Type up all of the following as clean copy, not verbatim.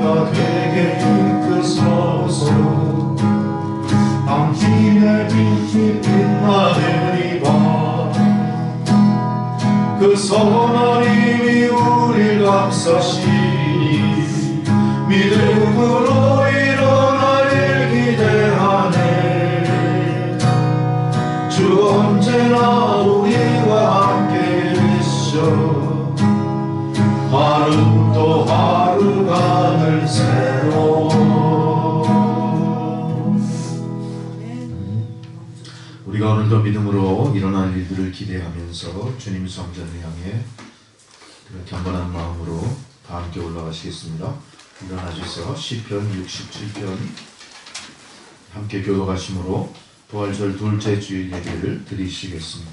내가 되게 이끄소서. 당신의 빛이 빛나느니라. 그 선하님이 우릴 감싸시니 믿음으로 일어나길 기대하네. 주 언제나 우리와 함께 계셔. 하루 또 하루가 늘 새로워. 우리가 오늘도 믿음으로 일어날 일들을 기대하면서 주님 성전을 향해 경건한 마음으로 다 함께 올라가시겠습니다. 일어나 주세요. 시편 67편 함께 교독하심으로 부활절 둘째 주일 예배를 드리시겠습니다.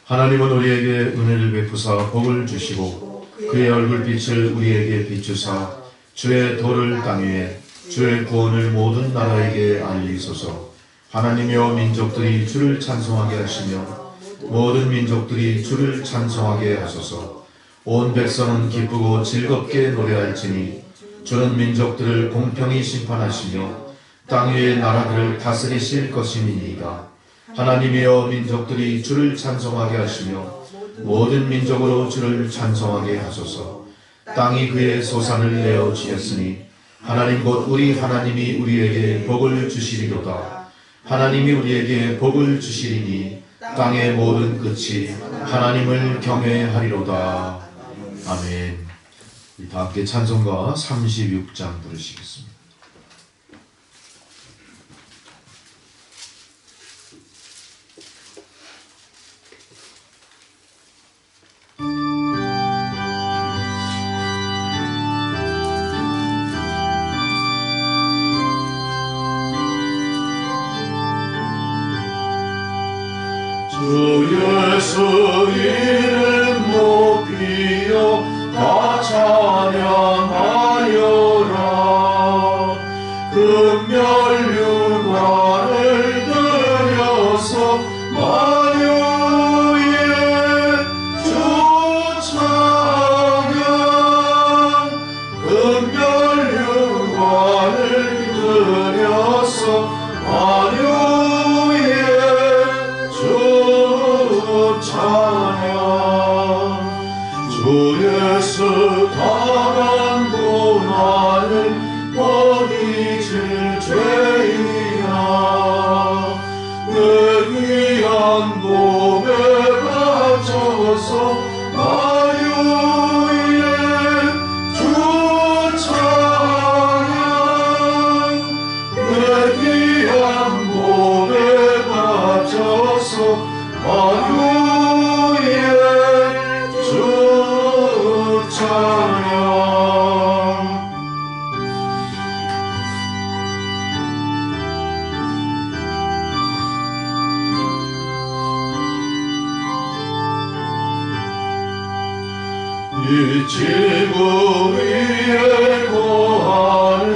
하나님은 우리에게 은혜를 베푸사 복을 주시고 그의 얼굴빛을 우리에게 비추사 주의 도를 땅 위에 주의 구원을 모든 나라에게 알리소서. 하나님이여 민족들이 주를 찬송하게 하시며 모든 민족들이 주를 찬송하게 하소서. 온 백성은 기쁘고 즐겁게 노래할지니 주는 민족들을 공평히 심판하시며 땅 위의 나라들을 다스리실 것이니이다. 하나님이여 민족들이 주를 찬송하게 하시며 모든 민족으로 주를 찬송하게 하소서. 땅이 그의 소산을 내어 지었으니 하나님 곧 우리 하나님이 우리에게 복을 주시리로다. 하나님이 우리에게 복을 주시리니 땅의 모든 끝이 하나님을 경외하리로다. 아멘. 다 함께 찬송가 36장 부르시겠습니다. 주 예수 이름 높이어 다 찬양하여라. 금멸류관을 들여서 만유의 주 찬양. 금멸류관을 들여서 만유의 찬양. 주 예수 다만 고난을 못 잊을 죄이나 내 귀한 몸에 바쳐서 만유의 주 찬양. 내 귀한 몸에 바쳐서 만유의 주 찬양. 이 지구 위에 거하는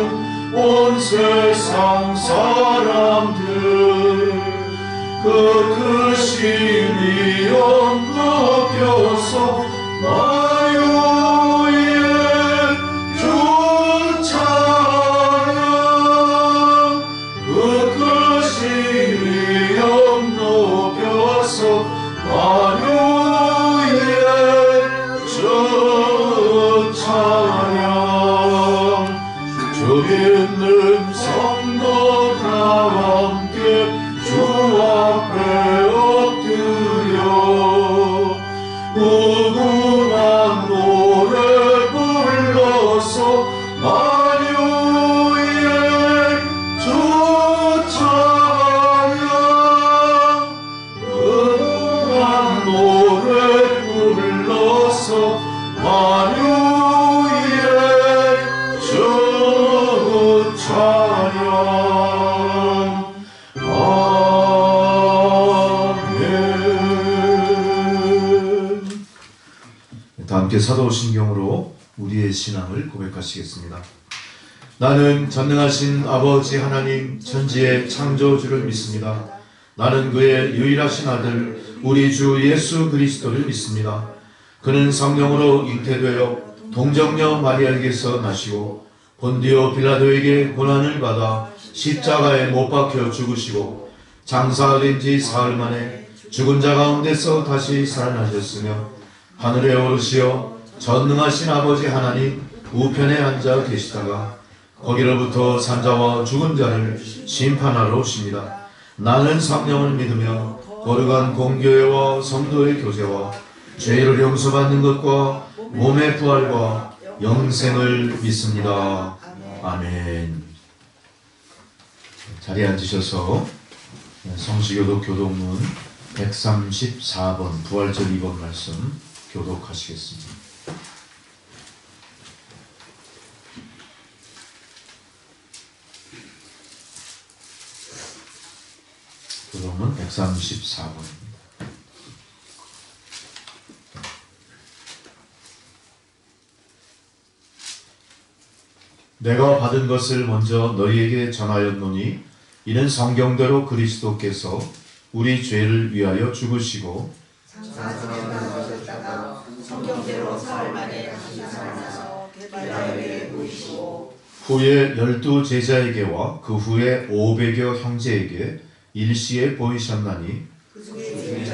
온 세상 사람들 그 크신 이름 높여서 만유의 주 찬양. 그 크신 이름 높여서 만유의 주 찬양. 주 있는 성도 다 함께 주 앞에 엎드려 무궁한 노래 불러서 만유의 주 찬양. 무궁한 노래 불러서 만유의 주 찬양. 다 함께 사도신경으로 우리의 신앙을 고백하시겠습니다. 나는 전능하신 아버지 하나님 천지의 창조주를 믿습니다. 나는 그의 유일하신 아들 우리 주 예수 그리스도를 믿습니다. 그는 성령으로 잉태되어 동정녀 마리아에게서 나시고 본디오 빌라도에게 고난을 받아 십자가에 못 박혀 죽으시고 장사된 지 사흘 만에 죽은 자 가운데서 다시 살아나셨으며 하늘에 오르시어 전능하신 아버지 하나님 우편에 앉아 계시다가 거기로부터 산자와 죽은 자를 심판하러 오십니다. 나는 성령을 믿으며 거룩한 공교회와 성도의 교제와 죄를 용서받는 것과 몸의 부활과 영생을 믿습니다. 아멘. 자리에 앉으셔서 성시교독 교독문 134번 부활절 2번 말씀 교독하시겠습니다. 교독문 134번입니다. 내가 받은 것을 먼저 너희에게 전하였노니 이는 성경대로 그리스도께서 우리 죄를 위하여 죽으시고 성경대로 사흘 만에 다시 살아나서 빌라도에게 보이시고 후에 12 제자에게와 그 후에 500여 형제에게 일시에 보이셨나니 그 중에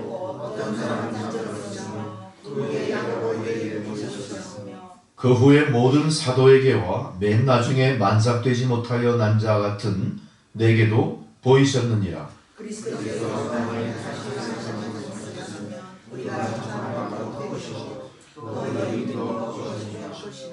어떤 사람은 남자로서 그의 야고보에게 보이셨으며 그 후에 모든 사도에게와 맨 나중에 만삭되지 못하여 난 자 같은 내게도 보이셨느니라. 그리스도께서 사흘 다시 살아나셨으면 우리가 전하고 보시고 너희를 믿어 주시며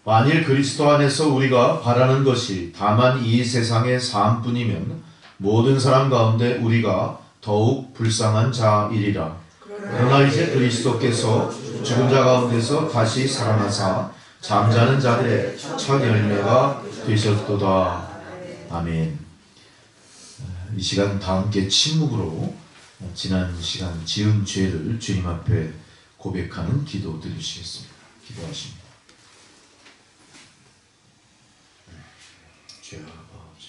만일 그리스도 안에서 우리가 바라는 것이 다만 이 세상의 삶뿐이면 모든 사람 가운데 우리가 더욱 불쌍한 자이리라. 그러나 이제 그리스도께서 죽은 자 가운데서 다시 살아나사 잠자는 자들의 첫 열매가 되셨도다. 아멘. 이 시간 다 함께 침묵으로 지난 시간 지은 죄를 주님 앞에 고백하는 기도 드리시겠습니다. 기도하십니다. 주 아버지,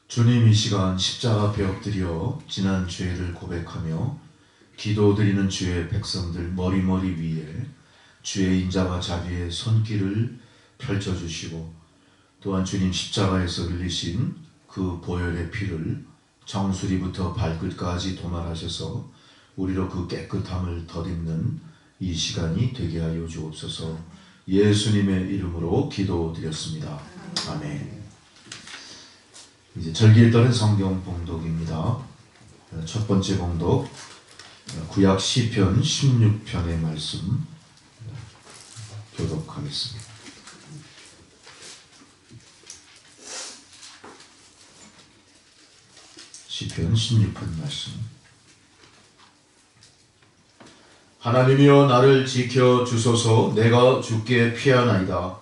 주님, 이 시간 십자가 앞에 엎드려 지난 죄를 고백하며 기도드리는 주의 백성들 머리머리 위에 주의 인자와 자비의 손길을 펼쳐주시고 또한 주님 십자가에서 흘리신 그 보혈의 피를 정수리부터 발끝까지 도말하셔서 우리로 그 깨끗함을 덧입는 이 시간이 되게 하여 주옵소서. 예수님의 이름으로 기도드렸습니다. 아멘. 이제 절기에 따른 성경 봉독입니다. 첫 번째 봉독 구약 시편 16편의 말씀 교독하겠습니다. 시편 16편 말씀. 하나님이여 나를 지켜 주소서. 내가 주께 피하나이다.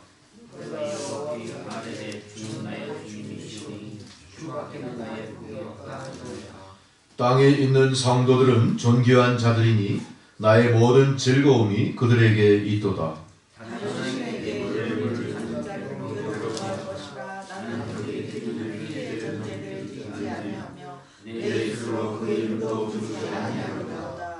땅에 있는 성도들은 존귀한 자들이니 나의 모든 즐거움이 그들에게 있도다.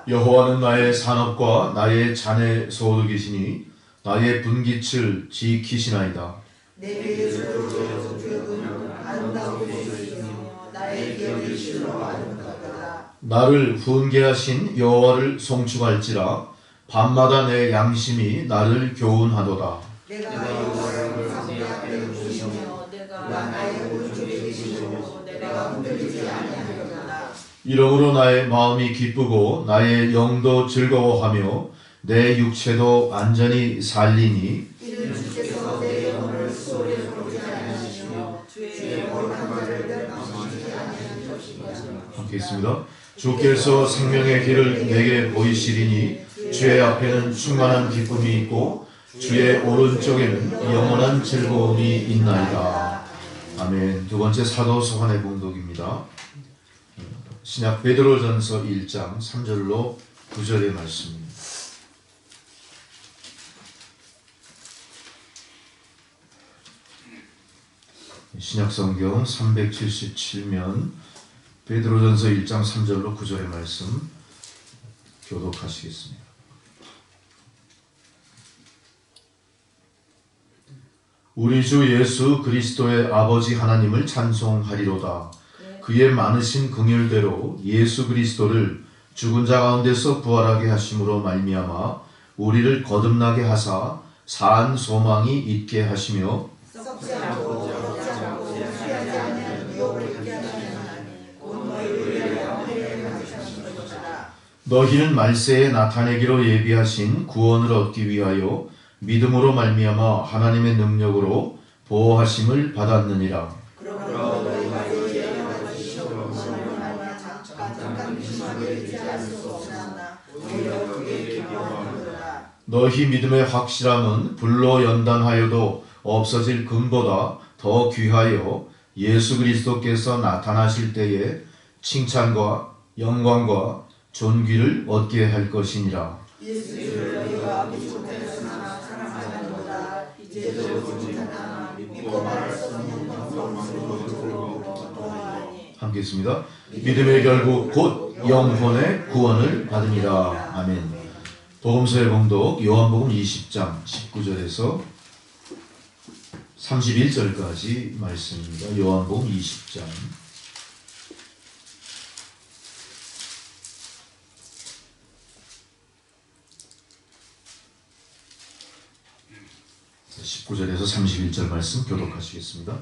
여호와는 나의 산업과 나의 잔의 소득이시니 나의 분깃을 지키시나이다. 내게 주역은 아름다운 곳이시며 나의 기업이 실로 아름다우다. 나를 훈계하신 여호와를 송축할지라. 밤마다 내 양심이 나를 교훈하도다. 내가 여호와를 사내 앞에 두시며 내가 나의 오른쪽에 계시고 내가 흔들리지 아니하리로다. 이러므로 나의 마음이 기쁘고 나의 영도 즐거워하며 내 육체도 안전히 살리니. 이는 주께서 내 영혼을 수월에 부르지 아니하시며 주의 거룩한 자를 멸망시키지 아니하는 것이니라. 함께 있습니다. 주께서 생명의 길을 내게 보이시리니 주의 앞에는 충만한 기쁨이 있고 주의 오른쪽에는 영원한 즐거움이 있나이다. 아멘. 두 번째 사도 소환의 봉독입니다. 신약 베드로전서 1장 3절로 9절의 말씀입니다. 신약성경 377면 베드로전서 1장 3절로 9절의 말씀 교독하시겠습니다. 우리 주 예수 그리스도의 아버지 하나님을 찬송하리로다. 그의 많으신 긍휼대로 예수 그리스도를 죽은 자 가운데서 부활하게 하심으로 말미암아 우리를 거듭나게 하사 산 소망이 있게 하시며 썩지 않고 더럽지 않고 수하지 아니하는 유업을 갖게 하시는 하나님 곧 너희를 위하여 회개를 하시는 것이라. 너희는 말세에 나타내기로 예비하신 구원을 얻기 위하여 믿음으로 말미암아 하나님의 능력으로 보호하심을 받았느니라. 그러므로 너희가 예비하여 가지시고 하나님을 잠깐 심하게 의지할 수 없나나 오히려 그게 기뻐하노라. 너희 믿음의 확실함은 불로 연단하여도 없어질 금보다 더 귀하여 예수 그리스도께서 나타나실 때에 칭찬과 영광과 존귀를 얻게 할 것이니라. 예수를 너희가 미국에서나 사랑하는보다 이제도 칭찬하나 믿고 말할 수 없는 영광스러운 존귀로 더하니. 함께 있습니다. 믿음의 결국 곧 영혼의 구원을 받으니라. 아멘. 복음서의 봉독 요한복음 20장 19절에서 31절까지 말씀입니다. 요한복음 20장 19절에서 31절 말씀 교독하시겠습니다.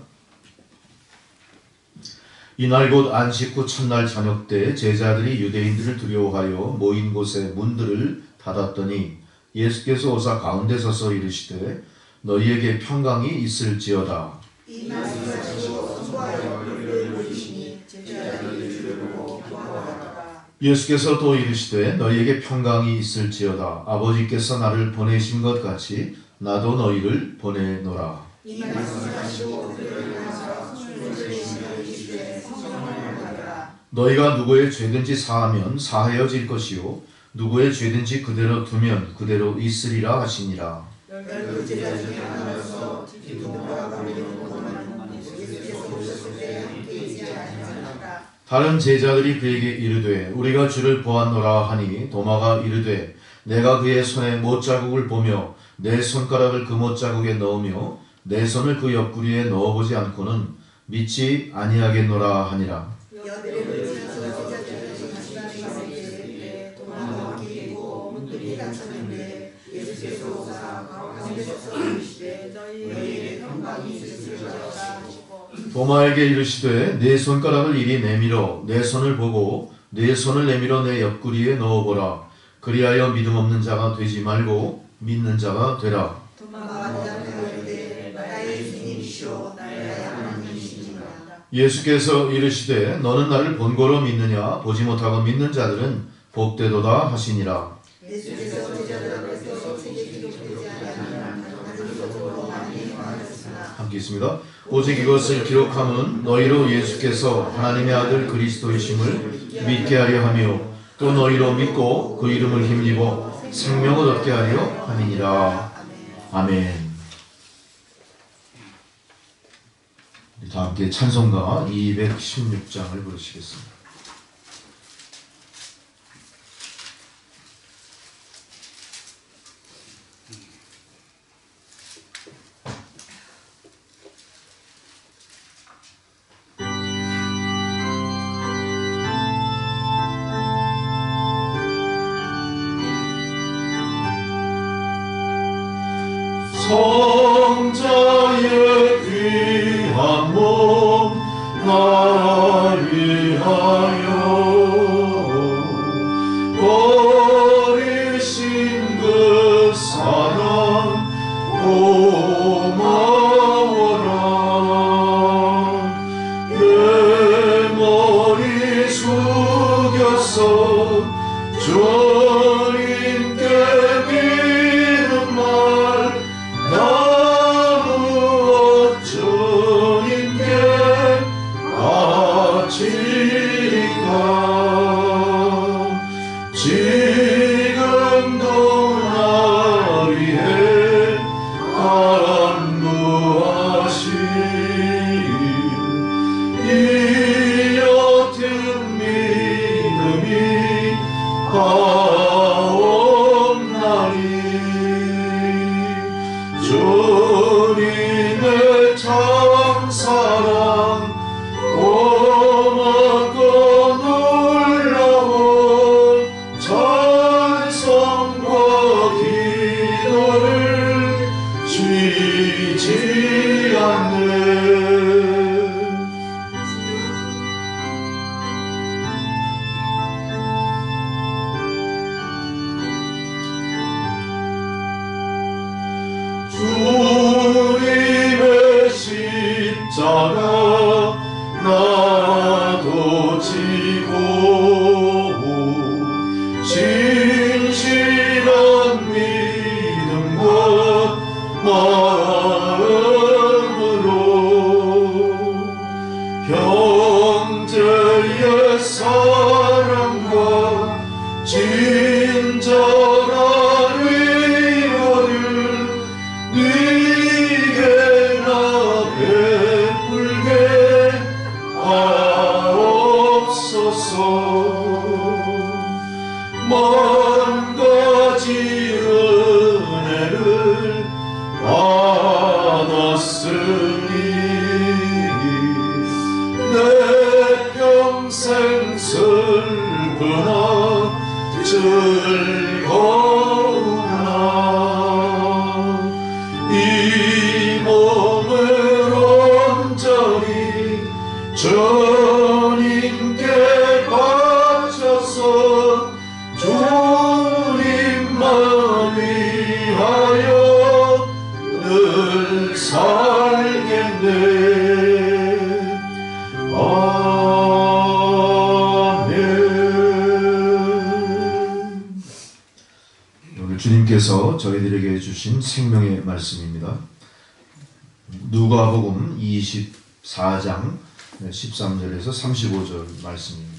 이날 곧 안식 후 첫날 저녁 때 제자들이 유대인들을 두려워하여 모인 곳에 문들을 닫았더니 예수께서 오사 가운데 서서 이르시되 너희에게 평강이 있을지어다. 이 말씀하시고 수고하여 그를 보시니 제자들이 주를 보고 기뻐하더라. 예수께서 또 이르시되 너희에게 평강이 있을지어다. 아버지께서 나를 보내신 것 같이 나도 너희를 보내노라. 이 말씀하시고 그를 향하사 손을 내시며 이르시되 성령을 받으라. 너희가 누구의 죄든지 사하면 사하여질 것이요 누구의 죄든지 그대로 두면 그대로 있으리라 하시니라. 열두 제자 중에 하나로서 디도모라 불리는 도마는 예수께서 오셨을 때 함께 있지 아니하였느니라. 다른 제자들이 그에게 이르되 우리가 주를 보았노라 하니 도마가 이르되 내가 그의 손에 못자국을 보며 내 손가락을 그 못자국에 넣으며 내 손을 그 옆구리에 넣어보지 않고는 믿지 아니하겠노라 하니라. 여드레를 지나서 제자들이 시간이 갔을 때 도마가 끼고 문들이 닫혔는데 예수께서 오사 가운데 서서 이르시되 너희에게 평강이 있을지어다 하시고 도마에게 이르시되 내 손가락을 이리 내밀어 내 손을 보고 내 손을 내밀어 내 옆구리에 넣어보라. 그리하여 믿음 없는 자가 되지 말고 믿는 자가 되라. 도마가 대답하되 나의 주님이시오 나의 하나님이시니라. 예수께서 이르시되 너는 나를 본고로 믿느냐 보지 못하고 믿는 자들은 복되도다 하시니라. 예수께서 제자들 앞에서 책에 기록되지 아니하는 다른 것으로 많이 말하셨으나 함께 있습니다. 오직 이것을 기록함은 너희로 예수께서 하나님의 아들 그리스도이심을 믿게 하려 하며 또 너희로 믿고 그 이름을 힘입어 생명을 얻게 하려 함이니라. 아멘. 우리 다 함께 찬송가 216장을 부르시겠습니다. 성자의 귀한 몸 날 위하여 버리신 그 사랑 고마워라. 내 머리 숙여서 주님께 비는 말 나누어 주님께 바치리까. 지금도 날 위해 안무하신 이 옅은 믿음이 가옵나니 주님의 참사랑 고맙고 놀라운 찬송과 기도를 쉬지 않네. 주님의 십자가 나도 지고 진실한 믿음과 마음으로 형제의 사랑과 친절한 위로를 네게 나 베풀게 하옵소서. 만 가지 은혜를 받았으니 내 평생 슬프나 즐거우나 이 몸을 온전히 주님께 바쳐서 주님만 위하여 늘 살겠네. 아멘. 오늘 주님께서 저희들에게 주신 생명의 말씀입니다. 누가복음 24장 13절에서 35절 말씀입니다.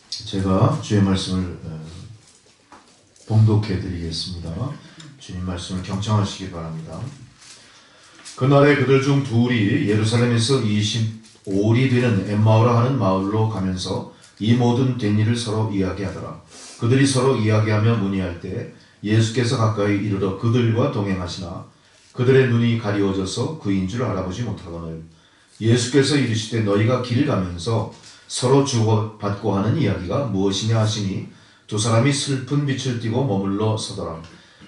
제가 주의 말씀을 봉독해 드리겠습니다. 주님 말씀을 경청하시기 바랍니다. 그날에 그들 중 둘이 예루살렘에서 25리 되는 엠마오라 하는 마을로 가면서 이 모든 된 일을 서로 이야기하더라. 그들이 서로 이야기하며 문의할 때 예수께서 가까이 이르러 그들과 동행하시나 그들의 눈이 가리워져서 그인 줄 알아보지 못하거늘 예수께서 이르시되 너희가 길 가면서 서로 주고받고 하는 이야기가 무엇이냐 하시니 두 사람이 슬픈 빛을 띠고 머물러 서더라.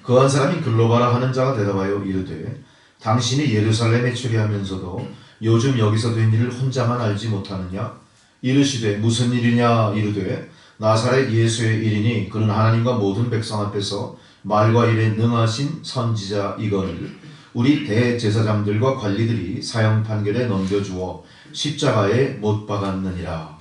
그 한 사람이 글로가라 하는 자가 대답하여 이르되 당신이 예루살렘에 추리하면서도 요즘 여기서 된 일을 혼자만 알지 못하느냐? 이르시되 무슨 일이냐? 이르되 나사렛 예수의 일이니 그는 하나님과 모든 백성 앞에서 말과 일에 능하신 선지자이거늘 우리 대제사장들과 관리들이 사형 판결에 넘겨주어 십자가에 못 박았느니라.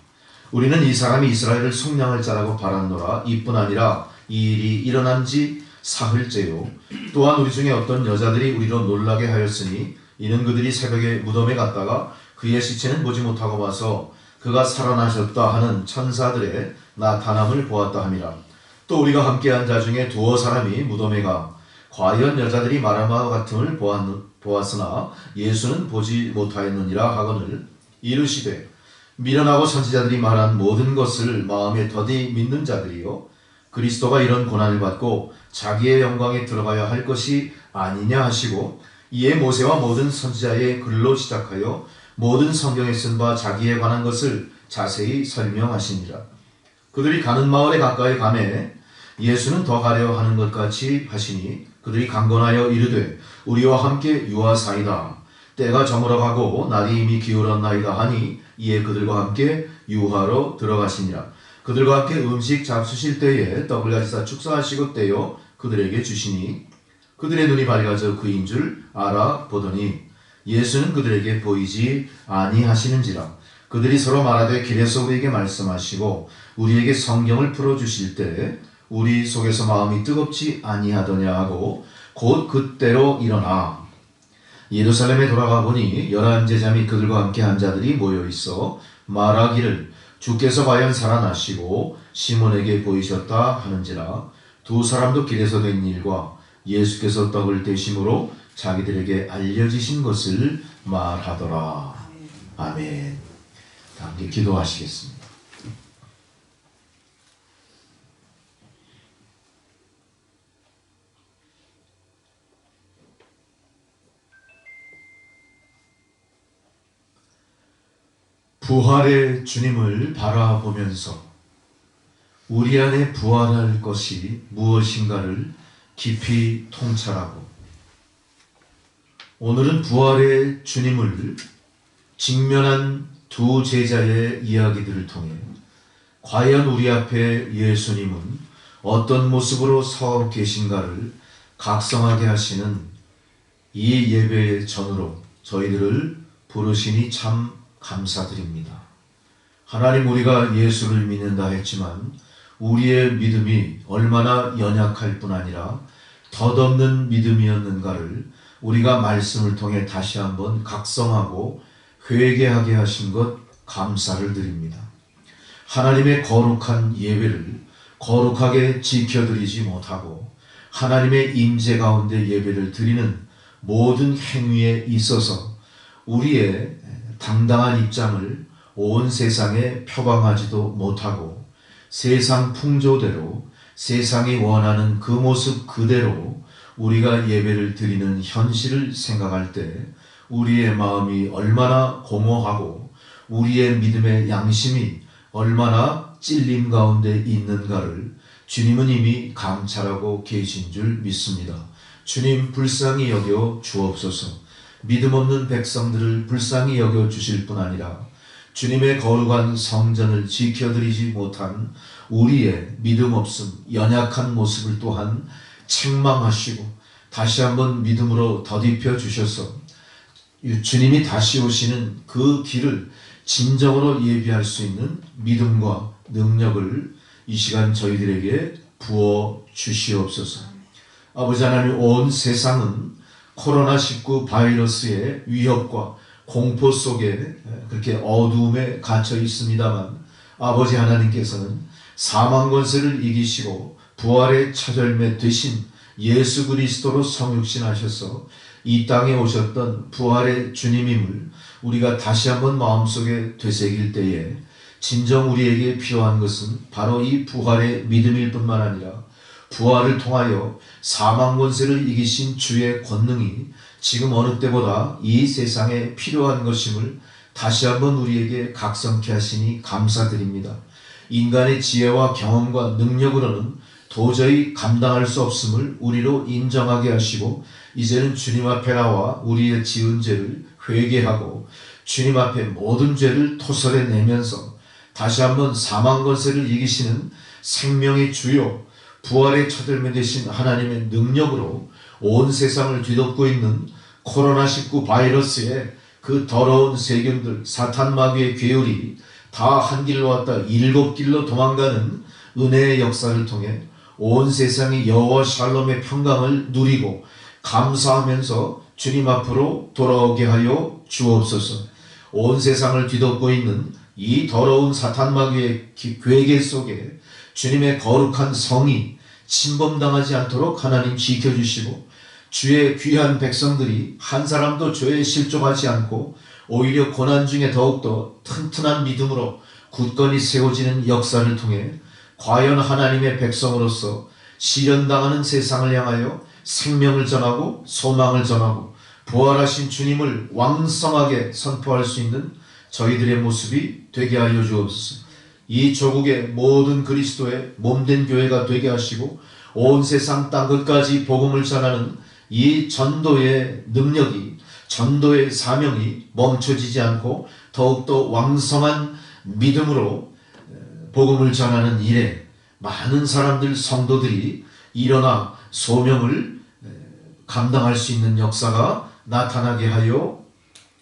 우리는 이 사람이 이스라엘을 속량할 자라고 바랐노라. 이뿐 아니라 이 일이 일어난 지 사흘째요. 또한 우리 중에 어떤 여자들이 우리로 놀라게 하였으니 이는 그들이 새벽에 무덤에 갔다가 그의 시체는 보지 못하고 와서 그가 살아나셨다 하는 천사들의 나타남을 보았다 함이라. 또 우리가 함께한 자 중에 두어 사람이 무덤에 가 과연 여자들이 말한 바와 같음을 보았으나 예수는 보지 못하였느니라 하거늘 이르시되 미련하고 선지자들이 말한 모든 것을 마음에 더디 믿는 자들이요 그리스도가 이런 고난을 받고 자기의 영광에 들어가야 할 것이 아니냐 하시고 이에 모세와 모든 선지자의 글로 시작하여 모든 성경에 쓴 바 자기에 관한 것을 자세히 설명하시니라. 그들이 가는 마을에 가까이 가매 예수는 더 가려 하는 것 같이 하시니 그들이 강건하여 이르되 우리와 함께 유하사이다. 때가 저물어 가고 날이 이미 기울었나이다 하니 이에 그들과 함께 유하로 들어가시니라. 그들과 함께 음식 잡수실 때에 떡을 가지사 축사하시고 떼어 그들에게 주시니 그들의 눈이 밝아져 그인 줄 알아보더니 예수는 그들에게 보이지 아니하시는지라. 그들이 서로 말하되 길에서 우리에게 말씀하시고 우리에게 성경을 풀어주실 때 우리 속에서 마음이 뜨겁지 아니하더냐 하고 곧 그때로 일어나 예루살렘에 돌아가 보니 11제자 및 그들과 함께 한 자들이 모여 있어 말하기를 주께서 과연 살아나시고 시몬에게 보이셨다 하는지라. 두 사람도 길에서 된 일과 예수께서 떡을 떼심으로 자기들에게 알려지신 것을 말하더라. 아멘. 함께 기도하시겠습니다. 부활의 주님을 바라보면서 우리 안에 부활할 것이 무엇인가를 깊이 통찰하고 오늘은 부활의 주님을 직면한 두 제자의 이야기들을 통해 과연 우리 앞에 예수님은 어떤 모습으로 서 계신가를 각성하게 하시는 이 예배의 전으로 저희들을 부르시니 참 감사드립니다. 하나님, 우리가 예수를 믿는다 했지만 우리의 믿음이 얼마나 연약할 뿐 아니라 덧없는 믿음이었는가를 우리가 말씀을 통해 다시 한번 각성하고 회개하게 하신 것 감사를 드립니다. 하나님의 거룩한 예배를 거룩하게 지켜드리지 못하고 하나님의 임재 가운데 예배를 드리는 모든 행위에 있어서 우리의 당당한 입장을 온 세상에 표방하지도 못하고 세상 풍조대로 세상이 원하는 그 모습 그대로 우리가 예배를 드리는 현실을 생각할 때 우리의 마음이 얼마나 공허하고 우리의 믿음의 양심이 얼마나 찔림 가운데 있는가를 주님은 이미 감찰하고 계신 줄 믿습니다. 주님, 불쌍히 여겨 주옵소서. 믿음 없는 백성들을 불쌍히 여겨 주실 뿐 아니라 주님의 거룩한 성전을 지켜드리지 못한 우리의 믿음 없음, 연약한 모습을 또한 책망하시고 다시 한번 믿음으로 더딥혀 주셔서 주님이 다시 오시는 그 길을 진정으로 예비할 수 있는 믿음과 능력을 이 시간 저희들에게 부어 주시옵소서. 아버지 하나님, 온 세상은 코로나19 바이러스의 위협과 공포 속에 그렇게 어두움에 갇혀 있습니다만 아버지 하나님께서는 사망 권세를 이기시고 부활의 차절매 되신 예수 그리스도로 성육신하셔서 이 땅에 오셨던 부활의 주님임을 우리가 다시 한번 마음속에 되새길 때에 진정 우리에게 필요한 것은 바로 이 부활의 믿음일 뿐만 아니라 부활을 통하여 사망 권세를 이기신 주의 권능이 지금 어느 때보다 이 세상에 필요한 것임을 다시 한번 우리에게 각성케 하시니 감사드립니다. 인간의 지혜와 경험과 능력으로는 도저히 감당할 수 없음을 우리로 인정하게 하시고 이제는 주님 앞에 나와 우리의 지은 죄를 회개하고 주님 앞에 모든 죄를 토설해내면서 다시 한번 사망 권세를 이기시는 생명의 주요 부활의 첫열매 되신 하나님의 능력으로 온 세상을 뒤덮고 있는 코로나19 바이러스의 그 더러운 세균들, 사탄 마귀의 괴율이 다 한 길로 왔다 7길로 도망가는 은혜의 역사를 통해 온 세상이 여호와 샬롬의 평강을 누리고 감사하면서 주님 앞으로 돌아오게 하여 주옵소서. 온 세상을 뒤덮고 있는 이 더러운 사탄 마귀의 괴계 속에 주님의 거룩한 성이 침범당하지 않도록 하나님 지켜주시고 주의 귀한 백성들이 한 사람도 죄에 실족하지 않고 오히려 고난 중에 더욱더 튼튼한 믿음으로 굳건히 세워지는 역사를 통해 과연 하나님의 백성으로서 시련당하는 세상을 향하여 생명을 전하고 소망을 전하고 부활하신 주님을 왕성하게 선포할 수 있는 저희들의 모습이 되게 하여 주옵소서. 이 조국의 모든 그리스도의 몸된 교회가 되게 하시고 온 세상 땅끝까지 복음을 전하는 이 전도의 능력이, 전도의 사명이 멈춰지지 않고 더욱더 왕성한 믿음으로 복음을 전하는 일에 많은 사람들, 성도들이 일어나 소명을 감당할 수 있는 역사가 나타나게 하여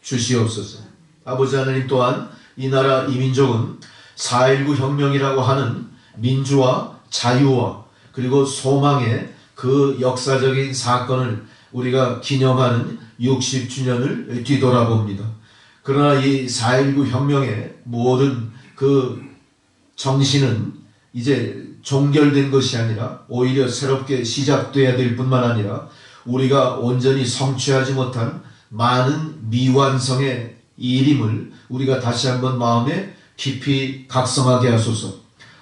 주시옵소서. 아버지 하나님, 또한 이 나라 이 민족은 4.19 혁명이라고 하는 민주화, 자유와 그리고 소망의 그 역사적인 사건을 우리가 기념하는 60주년을 뒤돌아봅니다. 그러나 이 4.19 혁명의 모든 그 정신은 이제 종결된 것이 아니라 오히려 새롭게 시작돼야 될 뿐만 아니라 우리가 온전히 성취하지 못한 많은 미완성의 일임을 우리가 다시 한번 마음에 깊이 각성하게 하소서.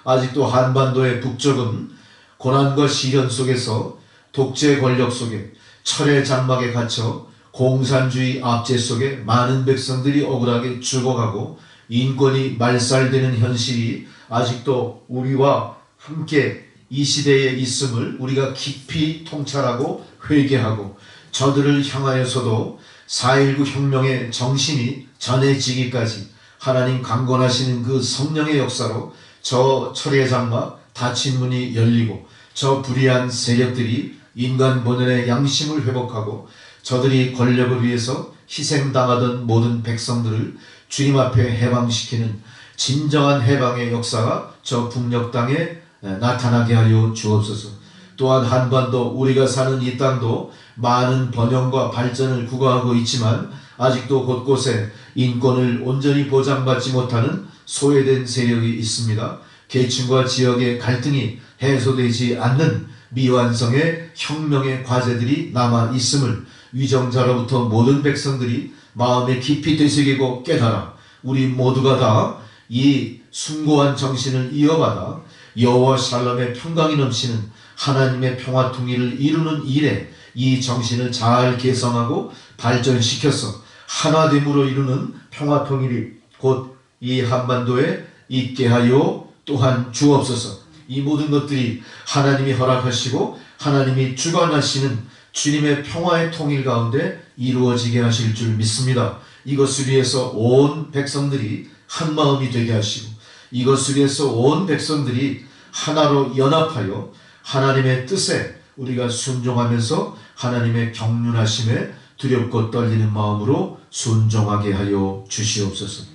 아직도 한반도의 북쪽은 고난과 시련 속에서 독재 권력 속에 철의 장막에 갇혀 공산주의 압제 속에 많은 백성들이 억울하게 죽어가고 인권이 말살되는 현실이 아직도 우리와 함께 이 시대에 있음을 우리가 깊이 통찰하고 회개하고 저들을 향하여서도 4.19 혁명의 정신이 전해지기까지 하나님 강권하시는 그 성령의 역사로 저 철의 장막 닫힌 문이 열리고 저 불의한 세력들이 인간 본연의 양심을 회복하고 저들이 권력을 위해서 희생당하던 모든 백성들을 주님 앞에 해방시키는 진정한 해방의 역사가 저 북녘 땅에 나타나게 하여 주옵소서. 또한 한반도, 우리가 사는 이 땅도 많은 번영과 발전을 구가하고 있지만 아직도 곳곳에 인권을 온전히 보장받지 못하는 소외된 세력이 있습니다. 계층과 지역의 갈등이 해소되지 않는 미완성의 혁명의 과제들이 남아 있음을 위정자로부터 모든 백성들이 마음에 깊이 되새기고 깨달아 우리 모두가 다 이 숭고한 정신을 이어받아 여호와 샬롬의 평강이 넘치는 하나님의 평화 통일을 이루는 일에 이 정신을 잘 개성하고 발전시켜서 하나됨으로 이루는 평화 통일이 곧 이 한반도에 있게 하여 또한 주옵소서. 이 모든 것들이 하나님이 허락하시고 하나님이 주관하시는 주님의 평화의 통일 가운데 이루어지게 하실 줄 믿습니다. 이것을 위해서 온 백성들이 한 마음이 되게 하시고 이것을 위해서 온 백성들이 하나로 연합하여 하나님의 뜻에 우리가 순종하면서 하나님의 경륜하심에 두렵고 떨리는 마음으로 순종하게 하여 주시옵소서.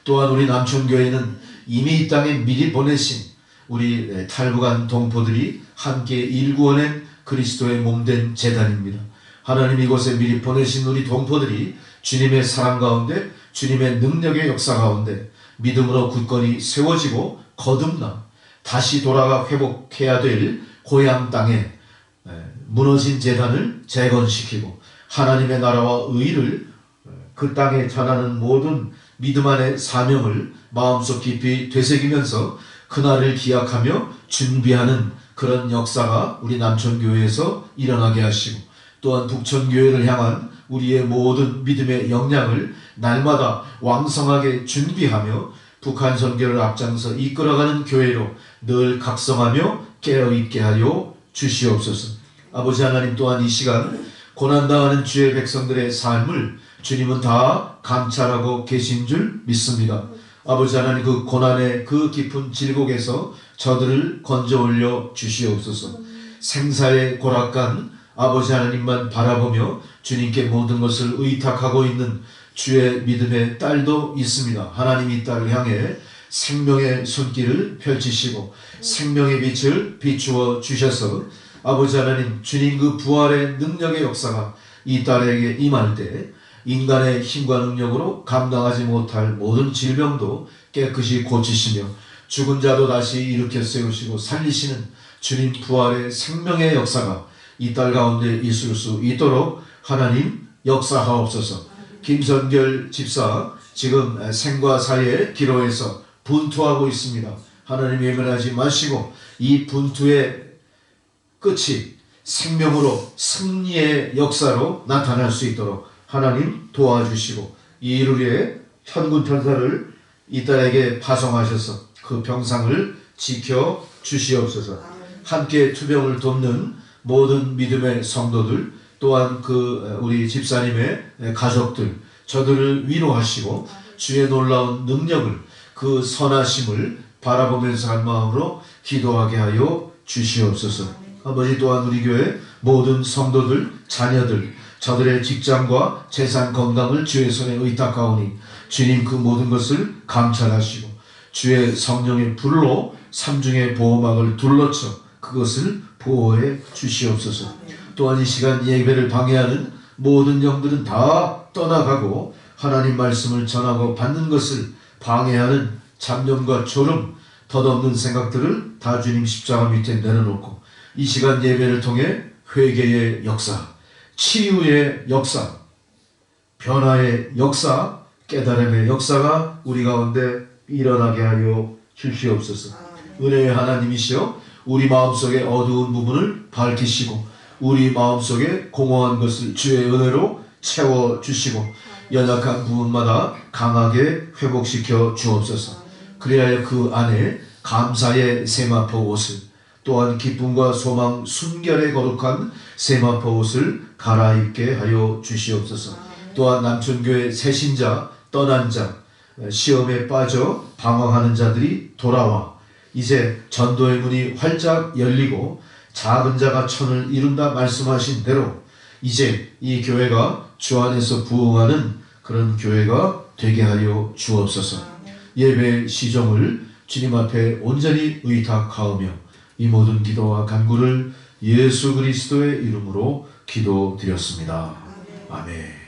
또한 우리 남천교회는 이미 이 땅에 미리 보내신 우리 탈북한 동포들이 함께 일구어낸 그리스도의 몸된 제단입니다. 하나님 이곳에 미리 보내신 우리 동포들이 주님의 사랑 가운데 주님의 능력의 역사 가운데 믿음으로 굳건히 세워지고 거듭나 다시 돌아가 회복해야 될 고향 땅에 무너진 제단을 재건시키고 하나님의 나라와 의를 그 땅에 전하는 모든 믿음 안의 사명을 마음속 깊이 되새기면서 그날을 기약하며 준비하는 그런 역사가 우리 남천교회에서 일어나게 하시고 또한 북천교회를 향한 우리의 모든 믿음의 역량을 날마다 왕성하게 준비하며 북한 선교를 앞장서 이끌어가는 교회로 늘 각성하며 깨어있게 하여 주시옵소서. 아버지 하나님, 또한 이 시간 고난당하는 주의 백성들의 삶을 주님은 다 감찰하고 계신 줄 믿습니다. 아버지 하나님, 그 고난의 그 깊은 질곡에서 저들을 건져 올려 주시옵소서. 생사의 고락간 아버지 하나님만 바라보며 주님께 모든 것을 의탁하고 있는 주의 믿음의 딸도 있습니다. 하나님 이 딸을 향해 생명의 손길을 펼치시고 생명의 빛을 비추어 주셔서 아버지 하나님, 주님 그 부활의 능력의 역사가 이 딸에게 임할 때 인간의 힘과 능력으로 감당하지 못할 모든 질병도 깨끗이 고치시며 죽은 자도 다시 일으켜 세우시고 살리시는 주님 부활의 생명의 역사가 이 딸 가운데 있을 수 있도록 하나님 역사하옵소서. 김선결 집사 지금 생과 사의 기로에서 분투하고 있습니다. 하나님 외면하지 마시고 이 분투의 끝이 생명으로 승리의 역사로 나타날 수 있도록 하나님 도와주시고 이 일 위에 천군 천사를 이 딸에게 파송하셔서 그 그 병상을 지켜 주시옵소서. 함께 투병을 돕는 모든 믿음의 성도들, 또한 우리 집사님의 가족들, 저들을 위로하시고 주의 놀라운 능력을, 그 선하심을 바라보면서 한 마음으로 기도하게 하여 주시옵소서. 아버지, 또한 우리 교회 모든 성도들, 자녀들, 저들의 직장과 재산 건강을 주의 손에 의탁하오니 주님 그 모든 것을 감찰하시고 주의 성령의 불로 삼중의 보호막을 둘러쳐 그것을 보호해 주시옵소서. 또한 이 시간 예배를 방해하는 모든 영들은 다 떠나가고 하나님 말씀을 전하고 받는 것을 방해하는 잡념과 졸음, 덧없는 생각들을 다 주님 십자가 밑에 내려놓고 이 시간 예배를 통해 회개의 역사, 치유의 역사, 변화의 역사, 깨달음의 역사가 우리 가운데 일어나게 하여 주시옵소서. 은혜의 하나님이시여 우리 마음속의 어두운 부분을 밝히시고 우리 마음속에 공허한 것을 주의 은혜로 채워주시고 연약한 부분마다 강하게 회복시켜 주옵소서. 그래야 그 안에 감사의 세마포 옷을, 또한 기쁨과 소망 순결의 거룩한 세마포 옷을 갈아입게 하여 주시옵소서. 또한 남천교회 새신자, 떠난 자, 시험에 빠져 방황하는 자들이 돌아와 이제 전도의 문이 활짝 열리고 작은 자가 천을 이룬다 말씀하신 대로 이제 이 교회가 주 안에서 부흥하는 그런 교회가 되게 하여 주옵소서. 예배 시종을 주님 앞에 온전히 의탁하오며 이 모든 기도와 간구를 예수 그리스도의 이름으로 기도드렸습니다. 아멘.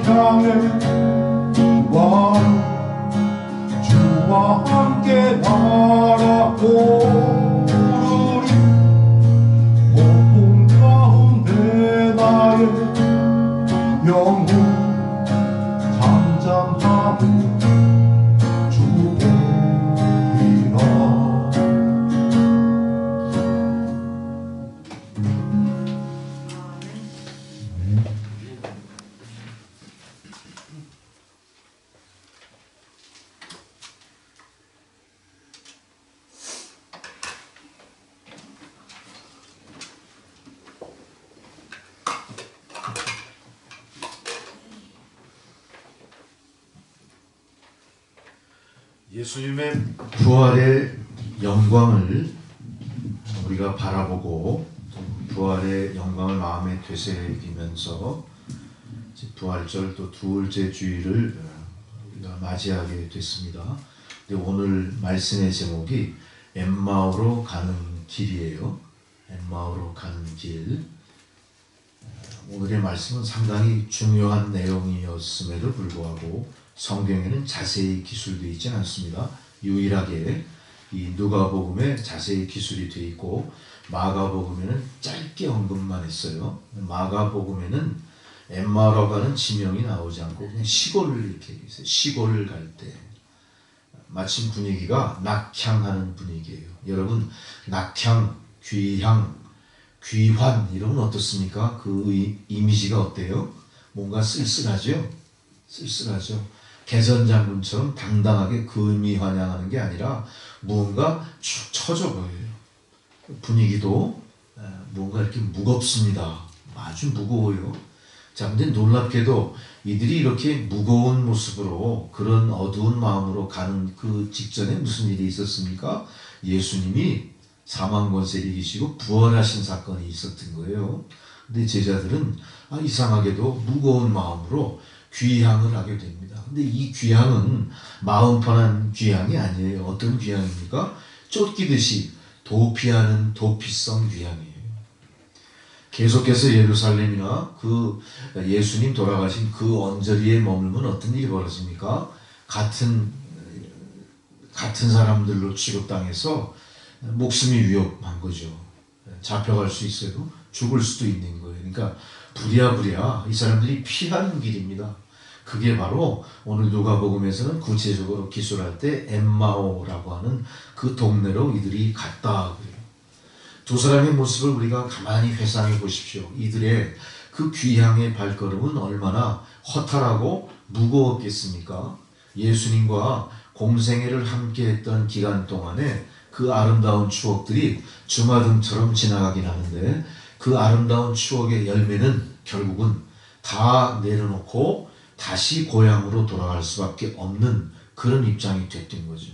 향해 다 함께 바라보리. 고통 가운데 나의 영혼 잠잠하고 주보리라. 예수님의 부활의 영광을 우리가 바라보고 부활의 영광을 마음에 되새기면서 부활절 또 두흘째 주일을 우리가 맞이하게 됐습니다. 근데 오늘 말씀의 제목이 엠마오로 가는 길이에요. 엠마오로 가는 길. 오늘의 말씀은 상당히 중요한 내용이었음에도 불구하고 성경에는 자세히 기술되어 있지 않습니다. 유일하게 이 누가복음에 자세히 기술이 되어 있고 마가복음에는 짧게 언급만 했어요. 마가복음에는 엠마오로 가는 지명이 나오지 않고 그냥 시골을 이렇게 있어요. 시골을 갈 때 마침 분위기가 낙향하는 분위기예요. 여러분 낙향, 귀향, 귀환 이러면 어떻습니까? 그 이미지가 어때요? 뭔가 쓸쓸하죠? 쓸쓸하죠. 개선장군처럼 당당하게 금이환영하는 게 아니라 무언가 축 처져 보여요. 분위기도 뭔가 이렇게 무겁습니다. 아주 무거워요. 자, 근데 놀랍게도 이들이 이렇게 무거운 모습으로 그런 어두운 마음으로 가는 그 직전에 무슨 일이 있었습니까? 예수님이 사망 권세를 이기시고 부활하신 사건이 있었던 거예요. 근데 제자들은 이상하게도 무거운 마음으로 귀향을 하게 됩니다. 근데 이 귀향은 마음 편한 귀향이 아니에요. 어떤 귀향입니까? 쫓기듯이 도피하는 도피성 귀향이에요. 계속해서 예루살렘이나 그 예수님 돌아가신 그 언저리에 머물면 어떤 일이 벌어집니까? 같은 사람들로 취급당해서 목숨이 위협한 거죠. 잡혀갈 수 있어도 죽을 수도 있는 거예요. 그러니까 부랴부랴 이 사람들이 피하는 길입니다. 그게 바로 오늘 누가복음에서는 구체적으로 기술할 때 엠마오라고 하는 그 동네로 이들이 갔다 그래요. 두 사람의 모습을 우리가 가만히 회상해 보십시오. 이들의 그 귀향의 발걸음은 얼마나 허탈하고 무거웠겠습니까? 예수님과 공생애를 함께 했던 기간 동안에 그 아름다운 추억들이 주마등처럼 지나가긴 하는데 그 아름다운 추억의 열매는 결국은 다 내려놓고 다시 고향으로 돌아갈 수밖에 없는 그런 입장이 됐던 거죠.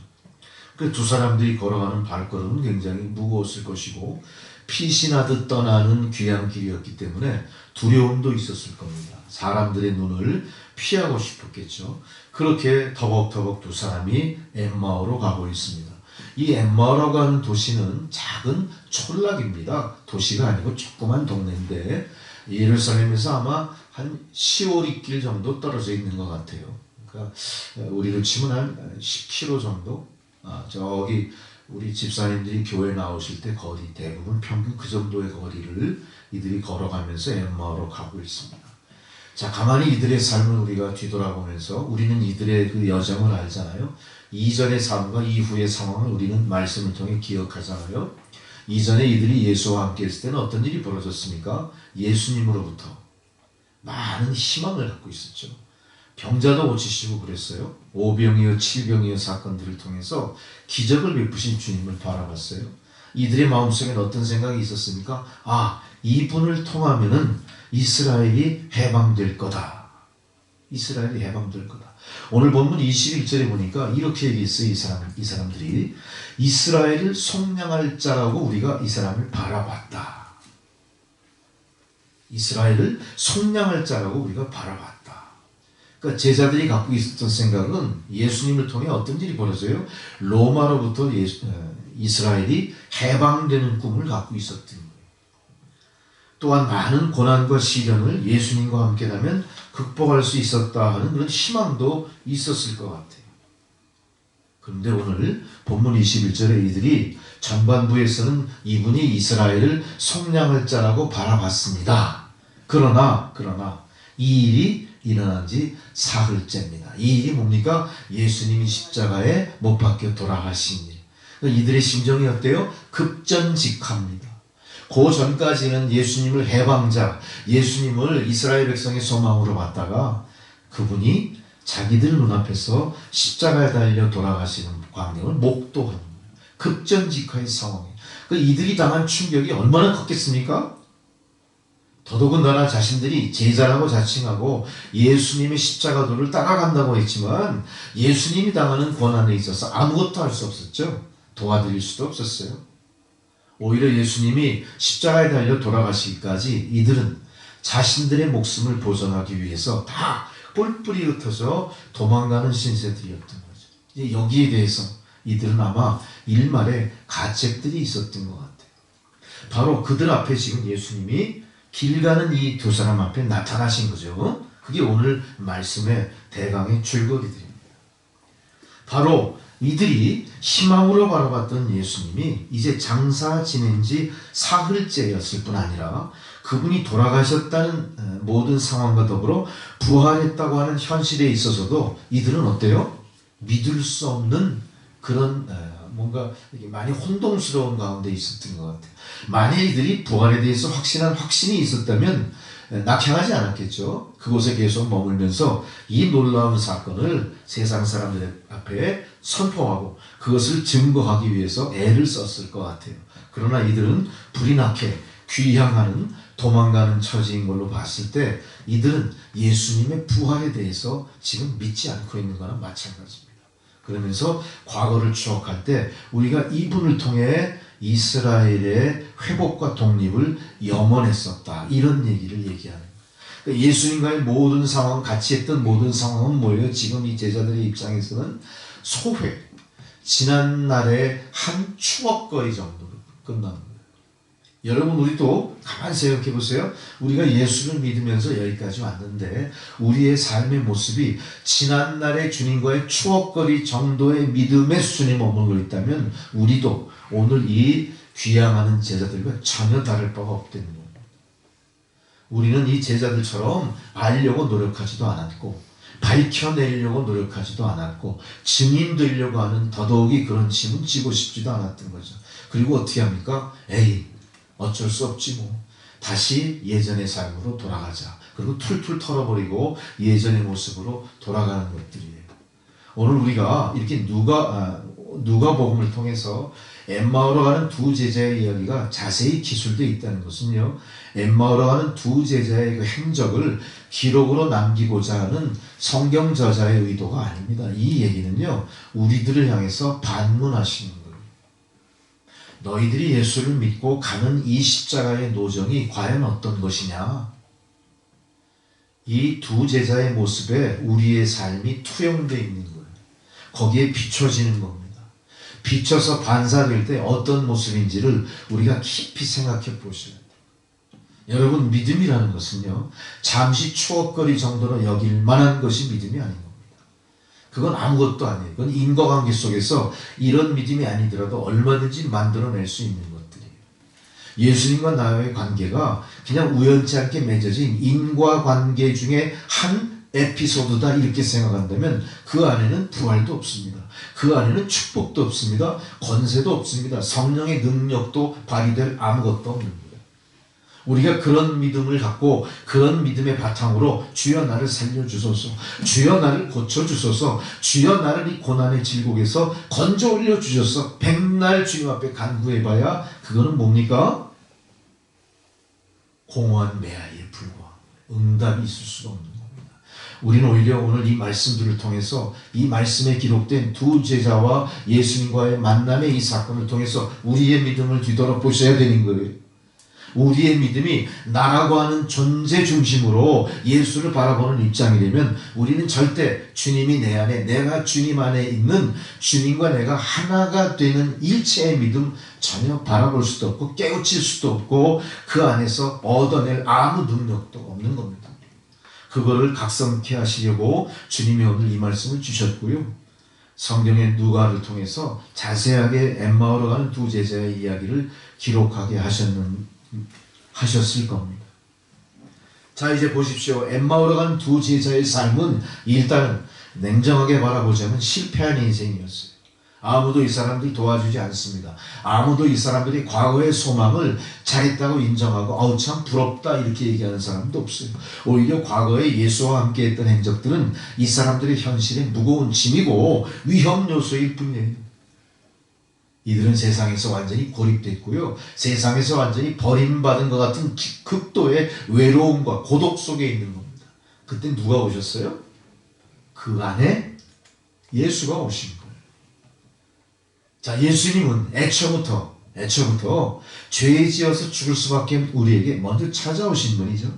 그 두 사람들이 걸어가는 발걸음은 굉장히 무거웠을 것이고 피신하듯 떠나는 귀한 길이었기 때문에 두려움도 있었을 겁니다. 사람들의 눈을 피하고 싶었겠죠. 그렇게 터벅터벅 두 사람이 엠마오로 가고 있습니다. 이 엠마오라고 하는 도시는 작은 촌락입니다. 도시가 아니고 조그만 동네인데 예루살렘에서 아마 한 10~15리 정도 떨어져 있는 것 같아요. 그러니까 우리로 치면 한 10km 정도? 저기 우리 집사님들이 교회 나오실 때 거리 대부분 평균 그 정도의 거리를 이들이 걸어가면서 엠마오로 가고 있습니다. 자, 가만히 이들의 삶을 우리가 뒤돌아보면서 우리는 이들의 그 여정을 알잖아요. 이전의 삶과 이후의 상황을 우리는 말씀을 통해 기억하잖아요. 이전에 이들이 예수와 함께 했을 때는 어떤 일이 벌어졌습니까? 예수님으로부터 많은 희망을 갖고 있었죠. 병자도 고치시고 그랬어요. 오병이어 칠병이어 사건들을 통해서 기적을 베푸신 주님을 바라봤어요. 이들의 마음속에는 어떤 생각이 있었습니까? 이분을 통하면은 이스라엘이 해방될 거다. 이스라엘이 해방될 거다. 오늘 본문 21절에 보니까 이렇게 얘기했어요. 이 사람들이 이스라엘을 속량할 자라고 우리가 이 사람을 바라봤다. 이스라엘을 속량할 자라고 우리가 바라봤다. 그러니까 제자들이 갖고 있었던 생각은 예수님을 통해 어떤 일이 벌어져요? 로마로부터 이스라엘이 해방되는 꿈을 갖고 있었던 거예요. 또한 많은 고난과 시련을 예수님과 함께라면 극복할 수 있었다 하는 그런 희망도 있었을 것 같아요. 그런데 오늘 본문 21절에 이들이 전반부에서는 이분이 이스라엘을 속량할 자라고 바라봤습니다. 그러나 이 일이 일어난 지 사흘째입니다. 이 일이 뭡니까? 예수님이 십자가에 못 박혀 돌아가신 일. 이들의 심정이 어때요? 급전직합니다. 그 전까지는 예수님을 해방자, 예수님을 이스라엘 백성의 소망으로 봤다가 그분이 자기들 눈앞에서 십자가에 달려 돌아가시는 광경을 목도하는 거예요. 급전직하의 상황이에요. 이들이 당한 충격이 얼마나 컸겠습니까? 더더군다나 자신들이 제자라고 자칭하고 예수님의 십자가도를 따라간다고 했지만 예수님이 당하는 고난에 있어서 아무것도 할 수 없었죠. 도와드릴 수도 없었어요. 오히려 예수님이 십자가에 달려 돌아가시기까지 이들은 자신들의 목숨을 보존하기 위해서 다 뿔뿔이 흩어져 도망가는 신세들이었던 거죠. 이제 여기에 대해서 이들은 아마 일말의 가책들이 있었던 것 같아요. 바로 그들 앞에 지금 예수님이 길 가는 이 두 사람 앞에 나타나신 거죠. 그게 오늘 말씀의 대강의 줄거리들입니다. 바로 이들이 희망으로 바라봤던 예수님이 이제 장사 지낸 지 사흘째였을 뿐 아니라 그분이 돌아가셨다는 모든 상황과 더불어 부활했다고 하는 현실에 있어서도 이들은 어때요? 믿을 수 없는 그런 뭔가 많이 혼동스러운 가운데 있었던 것 같아요. 만약 이들이 부활에 대해서 확신한 확신이 있었다면 낙향하지 않았겠죠. 그곳에 계속 머물면서 이 놀라운 사건을 세상 사람들 앞에 선포하고 그것을 증거하기 위해서 애를 썼을 것 같아요. 그러나 이들은 불이 나게 귀향하는 도망가는 처지인 걸로 봤을 때 이들은 예수님의 부활에 대해서 지금 믿지 않고 있는 거나 마찬가지입니다. 그러면서 과거를 추억할 때 우리가 이분을 통해 이스라엘의 회복과 독립을 염원했었다. 이런 얘기를 얘기하는 거예요. 예수님과의 모든 상황, 같이 했던 모든 상황은 뭐예요? 지금 이 제자들의 입장에서는 소회, 지난날의 한 추억거리 정도로 끝나는 거예요. 여러분 우리도 가만히 생각해 보세요. 우리가 예수를 믿으면서 여기까지 왔는데 우리의 삶의 모습이 지난날의 주님과의 추억거리 정도의 믿음의 수준에 머물러 있다면 우리도 오늘 이 귀향하는 제자들과 전혀 다를 바가 없다는 겁니다. 우리는 이 제자들처럼 알려고 노력하지도 않았고 밝혀내려고 노력하지도 않았고 증인 되려고 하는 더더욱이 그런 짐은 지고 싶지도 않았던 거죠. 그리고 어떻게 합니까? 에이 어쩔 수 없지 뭐. 다시 예전의 삶으로 돌아가자. 그리고 툴툴 털어버리고 예전의 모습으로 돌아가는 것들이에요. 오늘 우리가 이렇게 누가복음을 통해서 엠마오로 가는 두 제자의 이야기가 자세히 기술되어 있다는 것은요. 엠마오로 가는 두 제자의 그 행적을 기록으로 남기고자 하는 성경 저자의 의도가 아닙니다. 이 얘기는요. 우리들을 향해서 반문하시는 거예요. 너희들이 예수를 믿고 가는 이 십자가의 노정이 과연 어떤 것이냐? 이 두 제자의 모습에 우리의 삶이 투영되어 있는 거예요. 거기에 비춰지는 겁니다. 비춰서 반사될 때 어떤 모습인지를 우리가 깊이 생각해 보셔야 돼요. 여러분 믿음이라는 것은요. 잠시 추억거리 정도로 여길 만한 것이 믿음이 아닌 겁니다. 그건 아무것도 아니에요. 그건 인과관계 속에서 이런 믿음이 아니더라도 얼마든지 만들어낼 수 있는 것들이에요. 예수님과 나의 관계가 그냥 우연치 않게 맺어진 인과관계 중에 한 에피소드다 이렇게 생각한다면 그 안에는 부활도 없습니다. 그 안에는 축복도 없습니다. 권세도 없습니다. 성령의 능력도 발휘될 아무것도 없는 거예요. 우리가 그런 믿음을 갖고 그런 믿음의 바탕으로 주여 나를 살려주소서, 주여 나를 고쳐주소서, 주여 나를 이 고난의 질곡에서 건져 올려주셔서 백날 주님 앞에 간구해봐야 그거는 뭡니까? 공허한 매아에 불과한 응답이 있을 수가 없는 겁니다. 우리는 오히려 오늘 이 말씀들을 통해서 이 말씀에 기록된 두 제자와 예수님과의 만남의 이 사건을 통해서 우리의 믿음을 뒤돌아보셔야 되는 거예요. 우리의 믿음이 나라고 하는 존재 중심으로 예수를 바라보는 입장이 되면 우리는 절대 주님이 내 안에 내가 주님 안에 있는 주님과 내가 하나가 되는 일체의 믿음 전혀 바라볼 수도 없고 깨우칠 수도 없고 그 안에서 얻어낼 아무 능력도 없는 겁니다. 그거를 각성케 하시려고 주님이 오늘 이 말씀을 주셨고요. 성경의 누가를 통해서 자세하게 엠마오로 가는 두 제자의 이야기를 기록하게 하셨을 겁니다. 자, 이제 보십시오. 엠마오로 가는 두 제자의 삶은 일단은 냉정하게 바라보자면 실패한 인생이었어요. 아무도 이 사람들이 도와주지 않습니다. 아무도 이 사람들이 과거의 소망을 잘했다고 인정하고 참 부럽다 이렇게 얘기하는 사람도 없어요. 오히려 과거에 예수와 함께 했던 행적들은 이 사람들의 현실에 무거운 짐이고 위험 요소일 뿐이에요. 이들은 세상에서 완전히 고립됐고요. 세상에서 완전히 버림받은 것 같은 극도의 외로움과 고독 속에 있는 겁니다. 그때 누가 오셨어요? 그 안에 예수가 오신 거예요. 자, 예수님은 애초부터 죄 지어서 죽을 수밖에 우리에게 먼저 찾아오신 분이죠.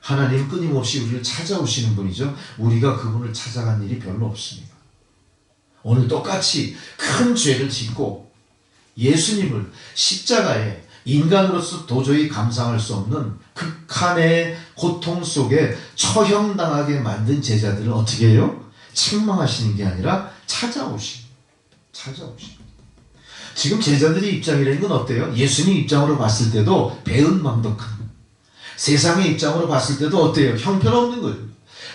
하나님은 끊임없이 우리를 찾아오시는 분이죠. 우리가 그분을 찾아간 일이 별로 없습니다. 오늘 똑같이 큰 죄를 짓고 예수님을 십자가에 인간으로서 도저히 감상할 수 없는 극한의 고통 속에 처형당하게 만든 제자들을 어떻게 해요? 책망하시는 게 아니라 찾아오십니다. 지금 제자들의 입장이라는 건 어때요? 예수님 입장으로 봤을 때도 배은망덕한, 세상의 입장으로 봤을 때도 어때요? 형편없는 거예요.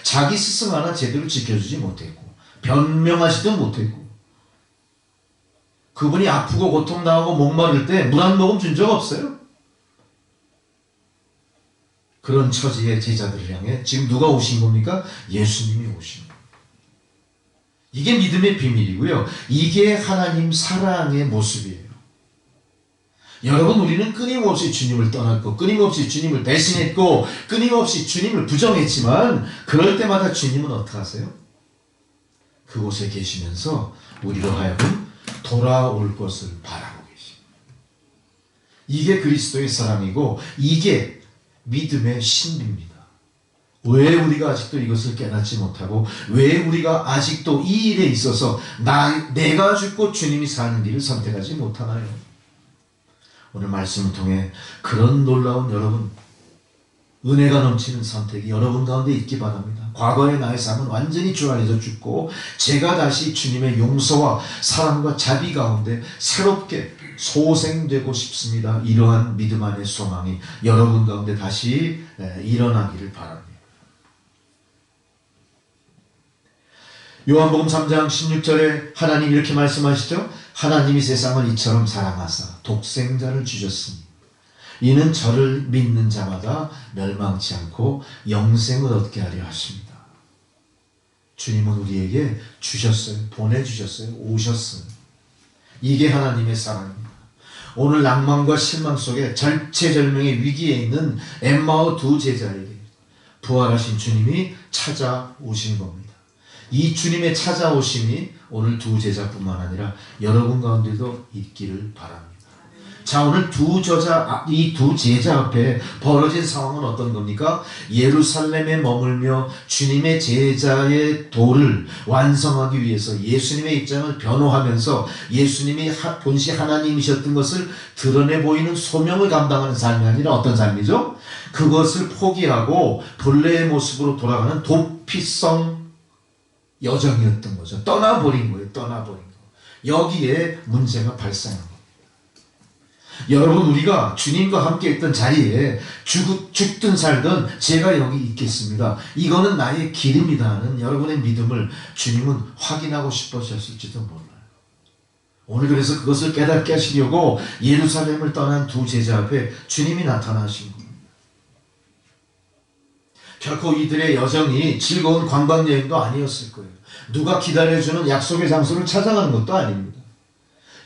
자기 스승 하나 제대로 지켜주지 못했고 변명하지도 못했고, 그분이 아프고 고통당하고 목마를 때 물 한 모금 준 적 없어요. 그런 처지의 제자들을 향해 지금 누가 오신 겁니까? 예수님이 오신 겁니다. 이게 믿음의 비밀이고요. 이게 하나님 사랑의 모습이에요. 여러분, 우리는 끊임없이 주님을 떠났고 끊임없이 주님을 배신했고 끊임없이 주님을 부정했지만 그럴 때마다 주님은 어떻게 하세요? 그곳에 계시면서 우리로 하여금 돌아올 것을 바라고 계십니다. 이게 그리스도의 사랑이고 이게 믿음의 신비입니다. 왜 우리가 아직도 이것을 깨닫지 못하고 왜 우리가 아직도 이 일에 있어서 내가 죽고 주님이 사는 길을 선택하지 못하나요? 오늘 말씀을 통해 그런 놀라운 여러분 은혜가 넘치는 선택이 여러분 가운데 있기 바랍니다. 과거의 나의 삶은 완전히 주 안에서 죽고 제가 다시 주님의 용서와 사랑과 자비 가운데 새롭게 소생되고 싶습니다. 이러한 믿음 안의 소망이 여러분 가운데 다시 일어나기를 바랍니다. 요한복음 3장 16절에 하나님 이렇게 말씀하시죠. 하나님이 세상을 이처럼 사랑하사 독생자를 주셨으니 이는 저를 믿는 자마다 멸망치 않고 영생을 얻게 하려 하십니다. 주님은 우리에게 주셨어요. 보내주셨어요. 오셨어요. 이게 하나님의 사랑입니다. 오늘 낭만과 실망 속에 절체절명의 위기에 있는 엠마오 두 제자에게 부활하신 주님이 찾아오신 겁니다. 이 주님의 찾아오심이 오늘 두 제자뿐만 아니라 여러분 가운데도 있기를 바랍니다. 자, 오늘 이 두 제자 앞에 벌어진 상황은 어떤 겁니까? 예루살렘에 머물며 주님의 제자의 도를 완성하기 위해서 예수님의 입장을 변호하면서 예수님이 본시 하나님이셨던 것을 드러내 보이는 소명을 감당하는 삶이 아니라 어떤 삶이죠? 그것을 포기하고 본래의 모습으로 돌아가는 도피성 여정이었던 거죠. 떠나버린 거예요. 떠나버린 거. 여기에 문제가 발생한 겁니다. 여러분, 우리가 주님과 함께 있던 자리에 죽든 살든 제가 여기 있겠습니다. 이거는 나의 길입니다 하는 여러분의 믿음을 주님은 확인하고 싶으셨을지도 몰라요. 오늘 그래서 그것을 깨닫게 하시려고 예루살렘을 떠난 두 제자 앞에 주님이 나타나신 겁니다. 결코 이들의 여정이 즐거운 관광여행도 아니었을 거예요. 누가 기다려주는 약속의 장소를 찾아가는 것도 아닙니다.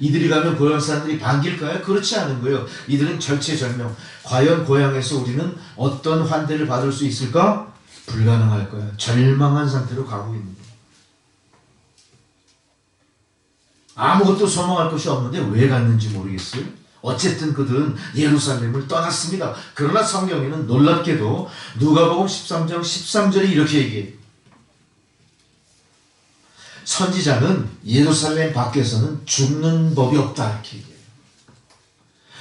이들이 가면 고향 사람들이 반길까요? 그렇지 않은 거예요. 이들은 절체절명. 과연 고향에서 우리는 어떤 환대를 받을 수 있을까? 불가능할 거야. 절망한 상태로 가고 있는 거예요. 아무것도 소망할 것이 없는데 왜 갔는지 모르겠어요. 어쨌든 그들은 예루살렘을 떠났습니다. 그러나 성경에는 놀랍게도 누가복음 13장 13절에 이렇게 얘기해요. 선지자는 예루살렘 밖에서는 죽는 법이 없다 이렇게 얘기해요.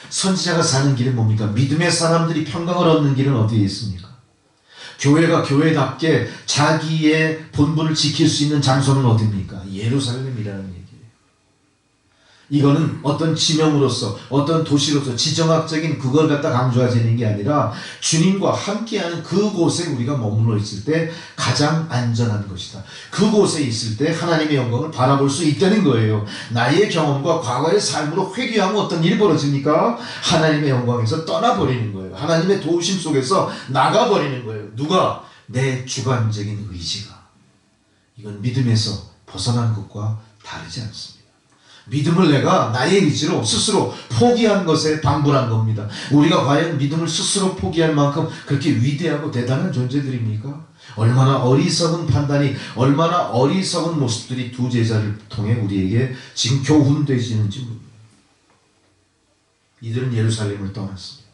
선지자가 사는 길은 뭡니까? 믿음의 사람들이 평강을 얻는 길은 어디에 있습니까? 교회가 교회답게 자기의 본분을 지킬 수 있는 장소는 어디입니까? 예루살렘이라는 얘기예요. 이거는 어떤 지명으로서 어떤 도시로서 지정학적인 그걸 갖다 강조하자는 게 아니라 주님과 함께하는 그곳에 우리가 머물러 있을 때 가장 안전한 것이다. 그곳에 있을 때 하나님의 영광을 바라볼 수 있다는 거예요. 나의 경험과 과거의 삶으로 회귀하면 어떤 일이 벌어집니까? 하나님의 영광에서 떠나버리는 거예요. 하나님의 도우심 속에서 나가버리는 거예요. 누가? 내 주관적인 의지가. 이건 믿음에서 벗어난 것과 다르지 않습니다. 믿음을 내가 나의 의지로 스스로 포기한 것에 방불한 겁니다. 우리가 과연 믿음을 스스로 포기할 만큼 그렇게 위대하고 대단한 존재들입니까? 얼마나 어리석은 판단이, 얼마나 어리석은 모습들이 두 제자를 통해 우리에게 지금 교훈되시는지 모릅니다. 이들은 예루살렘을 떠났습니다.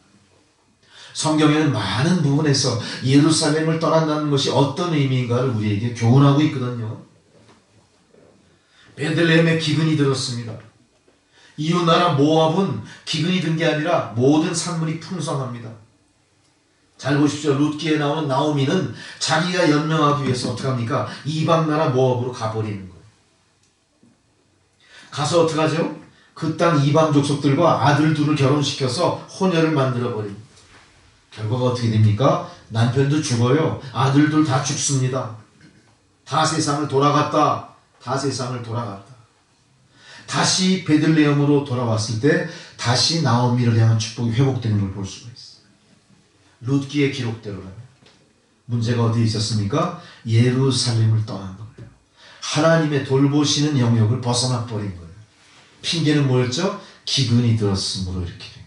성경에는 많은 부분에서 예루살렘을 떠난다는 것이 어떤 의미인가를 우리에게 교훈하고 있거든요. 베들레헴에 기근이 들었습니다. 이웃나라 모압은 기근이 든 게 아니라 모든 산물이 풍성합니다. 잘 보십시오. 룻기에 나오는 나오미는 자기가 연명하기 위해서 어떻게 합니까? 이방나라 모압으로 가버리는 거예요. 가서 어떻게 하죠? 그 땅 이방 족속들과 아들 둘을 결혼시켜서 혼혈을 만들어버립니다. 결과가 어떻게 됩니까? 남편도 죽어요. 아들들 다 죽습니다. 다 세상을 돌아갔다. 다시 베들레헴으로 돌아왔을 때 다시 나오미를 향한 축복이 회복되는 걸 볼 수가 있어요. 룻기의 기록대로라면. 문제가 어디에 있었습니까? 예루살렘을 떠난 거예요. 하나님의 돌보시는 영역을 벗어나 버린 거예요. 핑계는 뭐였죠? 기근이 들었으므로 이렇게 된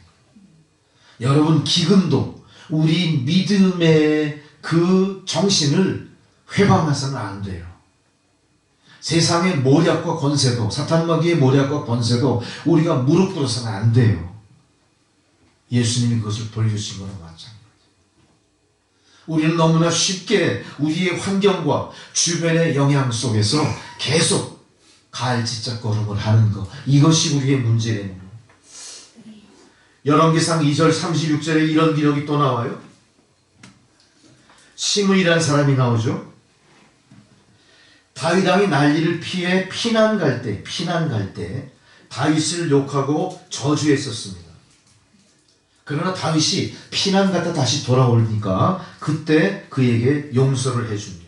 거예요. 여러분, 기근도 우리 믿음의 그 정신을 회방해서는 안 돼요. 세상의 모략과 권세도, 사탄마귀의 모략과 권세도 우리가 무릎 꿇어서는 안 돼요. 예수님이 그것을 보여주신 거나 마찬가지. 우리는 너무나 쉽게 우리의 환경과 주변의 영향 속에서 계속 가을짓작걸음을 하는 것, 이것이 우리의 문제라는 거예요. 열왕기상 2절 36절에 이런 기록이 또 나와요. 시므이라는 사람이 나오죠. 다윗 왕이 난리를 피해 피난 갈 때 다윗을 욕하고 저주했었습니다. 그러나 다윗이 피난 갔다 다시 돌아오니까 그때 그에게 용서를 해줍니다.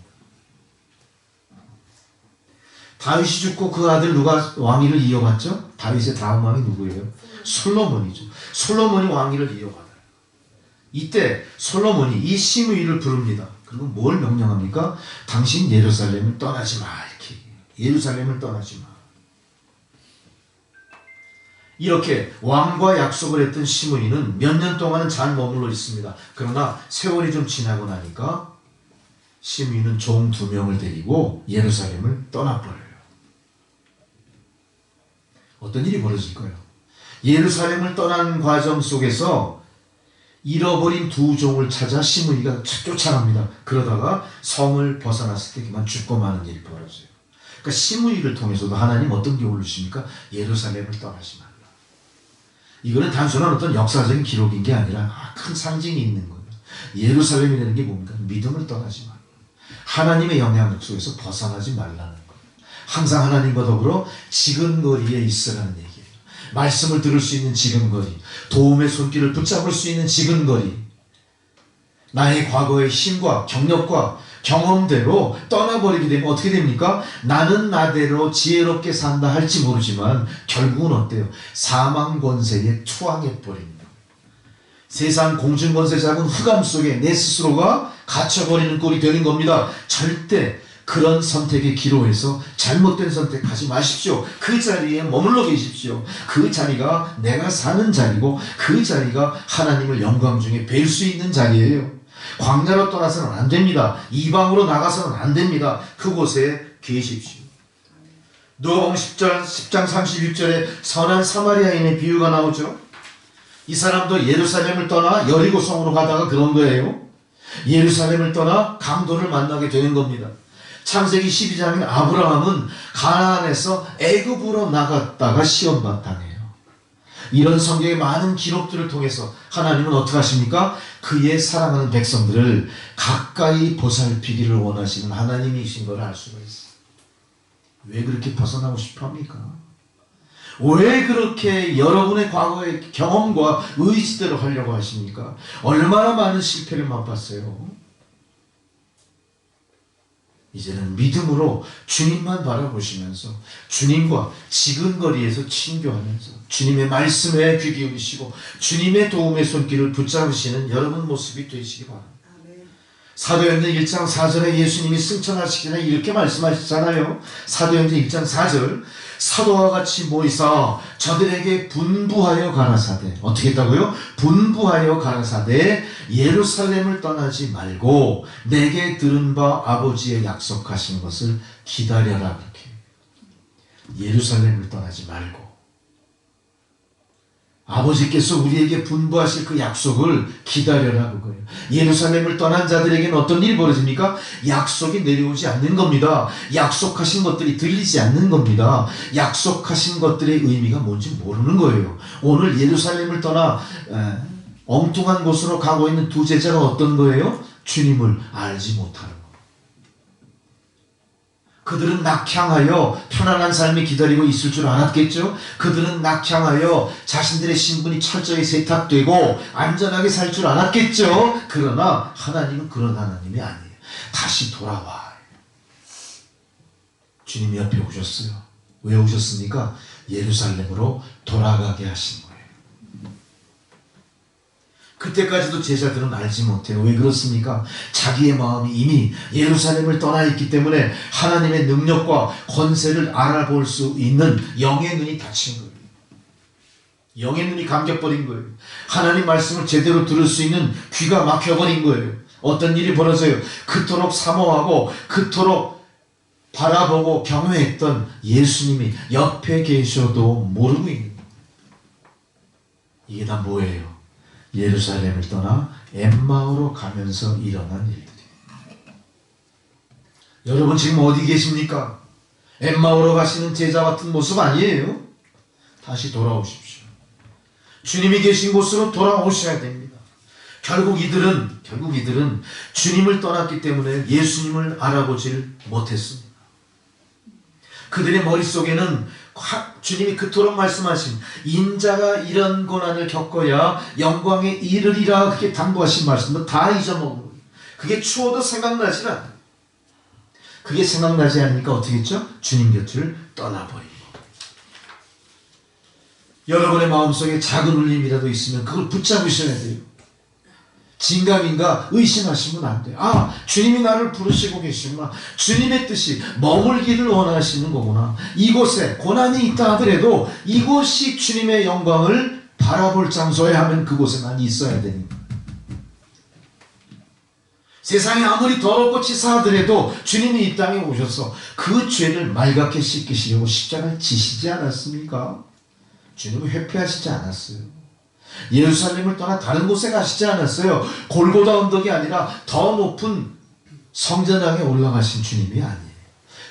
다윗이 죽고 그 아들 누가 왕위를 이어받죠? 다윗의 다음 왕이 누구예요? 솔로몬이죠. 솔로몬이 왕위를 이어받아요. 이때 솔로몬이 이 시므이를 부릅니다. 그리고 뭘 명령합니까? 당신 예루살렘을 떠나지 마. 이렇게. 예루살렘을 떠나지 마. 이렇게 왕과 약속을 했던 시므이는 몇 년 동안은 잘 머물러 있습니다. 그러나 세월이 좀 지나고 나니까 시므이는 종 2명을 데리고 예루살렘을 떠나버려요. 어떤 일이 벌어질까요? 예루살렘을 떠나는 과정 속에서 잃어버린 2종을 찾아 시므이가 쫓아갑니다. 그러다가 성을 벗어났을 때 그만 죽고 마는 일이 벌어져요. 그러니까 시므이를 통해서도 하나님 어떤 교훈을 주십니까? 예루살렘을 떠나지 말라. 이거는 단순한 어떤 역사적인 기록인 게 아니라 큰 상징이 있는 거예요. 예루살렘이라는 게 뭡니까? 믿음을 떠나지 말라. 하나님의 영향력 속에서 벗어나지 말라는 거예요. 항상 하나님과 더불어 지근거리에 있으라는 얘기예요. 말씀을 들을 수 있는 지근거리, 도움의 손길을 붙잡을 수 있는 지근거리, 나의 과거의 힘과 경력과 경험대로 떠나버리게 되면 어떻게 됩니까? 나는 나대로 지혜롭게 산다 할지 모르지만 결국은 어때요? 사망 권세에 투항해버립니다. 세상 공중권세 잡은 흑암 속에 내 스스로가 갇혀버리는 꼴이 되는 겁니다. 절대 그런 선택의 기로에서 잘못된 선택하지 마십시오. 그 자리에 머물러 계십시오. 그 자리가 내가 사는 자리고 그 자리가 하나님을 영광 중에 뵐 수 있는 자리예요. 광야로 떠나서는 안 됩니다. 이방으로 나가서는 안 됩니다. 그곳에 계십시오. 누가복음 10장 36절에 선한 사마리아인의 비유가 나오죠. 이 사람도 예루살렘을 떠나 여리고성으로 가다가 그런 거예요. 예루살렘을 떠나 강도를 만나게 되는 겁니다. 창세기 12장에 아브라함은 가나안에서 애굽으로 나갔다가 시험당해요. 이런 성경의 많은 기록들을 통해서 하나님은 어떻게 하십니까? 그의 사랑하는 백성들을 가까이 보살피기를 원하시는 하나님이신 걸 알 수가 있어요. 왜 그렇게 벗어나고 싶어 합니까? 왜 그렇게 여러분의 과거의 경험과 의지대로 하려고 하십니까? 얼마나 많은 실패를 맛봤어요. 이제는 믿음으로 주님만 바라보시면서 주님과 지근거리에서 친교하면서 주님의 말씀에 귀 기울이시고 주님의 도움의 손길을 붙잡으시는 여러분 모습이 되시기 바랍니다. 사도행전 1장 4절에 예수님이 승천하시기 전에 이렇게 말씀하시잖아요. 사도행전 1장 4절 사도와 같이 모이사 저들에게 분부하여 가라사대 어떻게 했다고요? 분부하여 가라사대 예루살렘을 떠나지 말고 내게 들은 바 아버지의 약속하신 것을 기다려라. 그렇게 예루살렘을 떠나지 말고 아버지께서 우리에게 분부하실 그 약속을 기다려라 그거예요. 예루살렘을 떠난 자들에게는 어떤 일이 벌어집니까? 약속이 내려오지 않는 겁니다. 약속하신 것들이 들리지 않는 겁니다. 약속하신 것들의 의미가 뭔지 모르는 거예요. 오늘 예루살렘을 떠나 엉뚱한 곳으로 가고 있는 두 제자가 어떤 거예요? 주님을 알지 못하는 거. 그들은 낙향하여 편안한 삶이 기다리고 있을 줄 알았겠죠. 그들은 낙향하여 자신들의 신분이 철저히 세탁되고 안전하게 살 줄 알았겠죠. 그러나 하나님은 그런 하나님이 아니에요. 다시 돌아와. 주님이 옆에 오셨어요. 왜 오셨습니까? 예루살렘으로 돌아가게 하신 거예요. 그때까지도 제자들은 알지 못해요. 왜 그렇습니까? 자기의 마음이 이미 예루살렘을 떠나 있기 때문에 하나님의 능력과 권세를 알아볼 수 있는 영의 눈이 닫힌 거예요. 영의 눈이 감겨버린 거예요. 하나님 말씀을 제대로 들을 수 있는 귀가 막혀버린 거예요. 어떤 일이 벌어져요. 그토록 사모하고 그토록 바라보고 경외했던 예수님이 옆에 계셔도 모르고 있는 거예요. 이게 다 뭐예요? 예루살렘을 떠나 엠마오로 가면서 일어난 일들이에요. 여러분 지금 어디 계십니까? 엠마오로 가시는 제자 같은 모습 아니에요? 다시 돌아오십시오. 주님이 계신 곳으로 돌아오셔야 됩니다. 결국 이들은 주님을 떠났기 때문에 예수님을 알아보질 못했습니다. 그들의 머릿속에는 주님이 그토록 말씀하신 인자가 이런 고난을 겪어야 영광에 이르리라 그렇게 당부하신 말씀도 다 잊어먹은 거예요. 그게 추워도 생각나지 않아요. 그게 생각나지 않으니까 어떻게 했죠? 주님 곁을 떠나버린 거예요. 여러분의 마음속에 작은 울림이라도 있으면 그걸 붙잡으셔야 돼요. 진감인가 의심하시면 안 돼요. 아, 주님이 나를 부르시고 계시구나. 주님의 뜻이 머물기를 원하시는 거구나. 이곳에 고난이 있다 하더라도 이곳이 주님의 영광을 바라볼 장소에 하면 그곳에 난 있어야 되니까. 세상이 아무리 더럽고 치사하더라도 주님이 이 땅에 오셔서 그 죄를 맑게 씻기시려고 십자가를 지시지 않았습니까? 주님은 회피하시지 않았어요. 예루살렘을 떠나 다른 곳에 가시지 않았어요. 골고다 언덕이 아니라 더 높은 성전향에 올라가신 주님이 아니에요.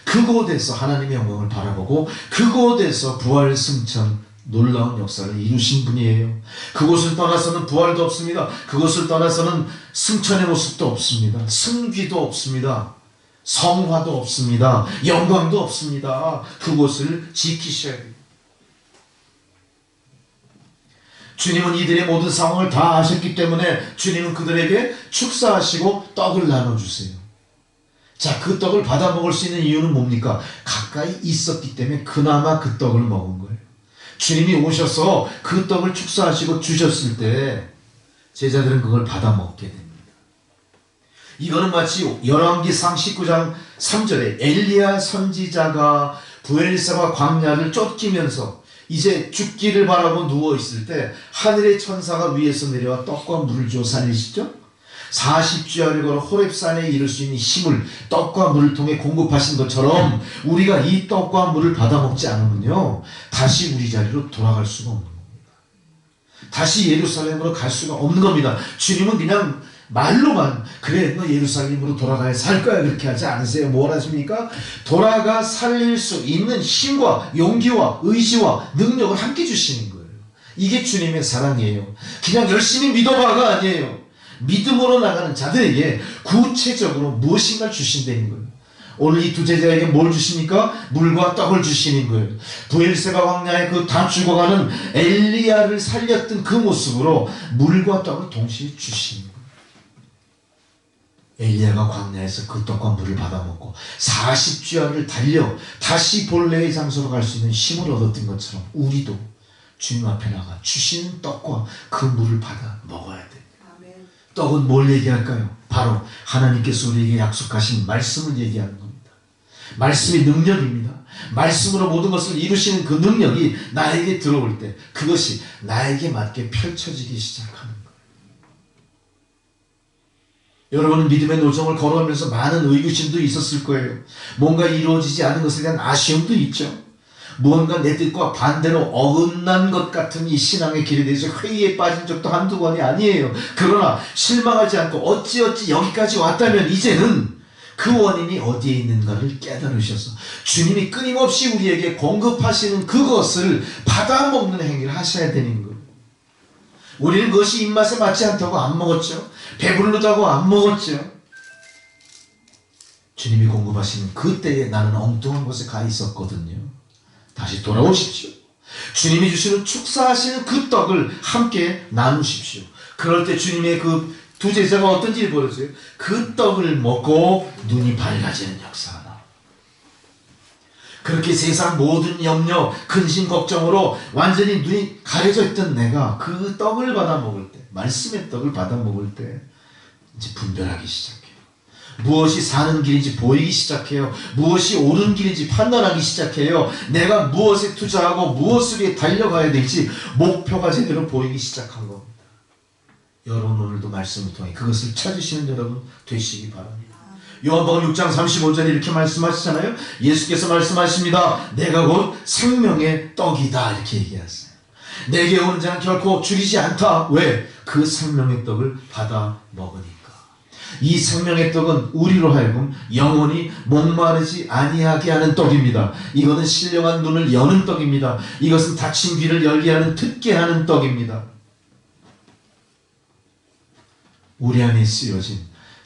그곳에서 하나님의 영광을 바라보고 그곳에서 부활 승천 놀라운 역사를 이루신 분이에요. 그곳을 떠나서는 부활도 없습니다. 그곳을 떠나서는 승천의 모습도 없습니다. 승귀도 없습니다. 성화도 없습니다. 영광도 없습니다. 그곳을 지키셔야 돼요. 주님은 이들의 모든 상황을 다 아셨기 때문에 주님은 그들에게 축사하시고 떡을 나눠주세요. 자, 그 떡을 받아 먹을 수 있는 이유는 뭡니까? 가까이 있었기 때문에 그나마 그 떡을 먹은 거예요. 주님이 오셔서 그 떡을 축사하시고 주셨을 때 제자들은 그걸 받아 먹게 됩니다. 이거는 마치 열왕기상 19장 3절에 엘리야 선지자가 부엘세바 광야를 쫓기면서 이제 죽기를 바라고 누워있을 때 하늘의 천사가 위에서 내려와 떡과 물을 주어 살리시죠. 40주야를 걸어 호렙산에 이를 수 있는 힘을 떡과 물을 통해 공급하신 것처럼 우리가 이 떡과 물을 받아먹지 않으면요 다시 우리 자리로 돌아갈 수가 없는 겁니다. 다시 예루살렘으로 갈 수가 없는 겁니다. 주님은 그냥 말로만 그래 너 예루살렘으로 돌아가야 살 거야 그렇게 하지 않으세요. 뭘 하십니까? 돌아가 살릴 수 있는 힘과 용기와 의지와 능력을 함께 주시는 거예요. 이게 주님의 사랑이에요. 그냥 열심히 믿어봐가 아니에요. 믿음으로 나가는 자들에게 구체적으로 무엇인가 주신다는 거예요. 오늘 이 두 제자에게 뭘 주십니까? 물과 떡을 주시는 거예요. 부엘세바 광야에 그 다 죽어가는 엘리야를 살렸던 그 모습으로 물과 떡을 동시에 주시는 거예요. 엘리야가 광야에서 그 떡과 물을 받아먹고 40주야를 달려 다시 본래의 장소로 갈 수 있는 힘을 얻었던 것처럼 우리도 주님 앞에 나가 주시는 떡과 그 물을 받아 먹어야 돼요. 떡은 뭘 얘기할까요? 바로 하나님께서 우리에게 약속하신 말씀을 얘기하는 겁니다. 말씀이 능력입니다. 말씀으로 모든 것을 이루시는 그 능력이 나에게 들어올 때 그것이 나에게 맞게 펼쳐지기 시작하는 거예요. 여러분은 믿음의 노정을 걸어오면서 많은 의구심도 있었을 거예요. 뭔가 이루어지지 않은 것에 대한 아쉬움도 있죠. 무언가 내 뜻과 반대로 어긋난 것 같은 이 신앙의 길에 대해서 회의에 빠진 적도 한두 번이 아니에요. 그러나 실망하지 않고 어찌어찌 여기까지 왔다면 이제는 그 원인이 어디에 있는가를 깨달으셔서 주님이 끊임없이 우리에게 공급하시는 그것을 받아먹는 행위를 하셔야 되는 거예요. 우리는 그것이 입맛에 맞지 않다고 안 먹었죠. 배부르다고 안 먹었죠. 주님이 공급하시는 그때에 나는 엉뚱한 곳에 가 있었거든요. 다시 돌아오십시오. 주님이 주시는 축사하시는 그 떡을 함께 나누십시오. 그럴 때 주님의 그 두 제자가 어떤 일이 벌어져요? 그 떡을 먹고 눈이 밝아지는 역사가. 그렇게 세상 모든 염려, 근심, 걱정으로 완전히 눈이 가려져 있던 내가 그 떡을 받아 먹을 때, 말씀의 떡을 받아 먹을 때 이제 분별하기 시작해요. 무엇이 사는 길인지 보이기 시작해요. 무엇이 옳은 길인지 판단하기 시작해요. 내가 무엇에 투자하고 무엇을 위해 달려가야 될지 목표가 제대로 보이기 시작한 겁니다. 여러분 오늘도 말씀을 통해 그것을 찾으시는 여러분 되시기 바랍니다. 요한복음 6장 35절에 이렇게 말씀하시잖아요. 예수께서 말씀하십니다. 내가 곧 생명의 떡이다 이렇게 얘기하세요. 내게 오는 자는 결코 줄이지 않다. 왜? 그 생명의 떡을 받아 먹으니까. 이 생명의 떡은 우리로 하여금 영원히 목마르지 아니하게 하는 떡입니다. 이것은 신령한 눈을 여는 떡입니다. 이것은 닫힌 귀를 열게 하는 듣게 하는 떡입니다. 우리 안에 쓰여진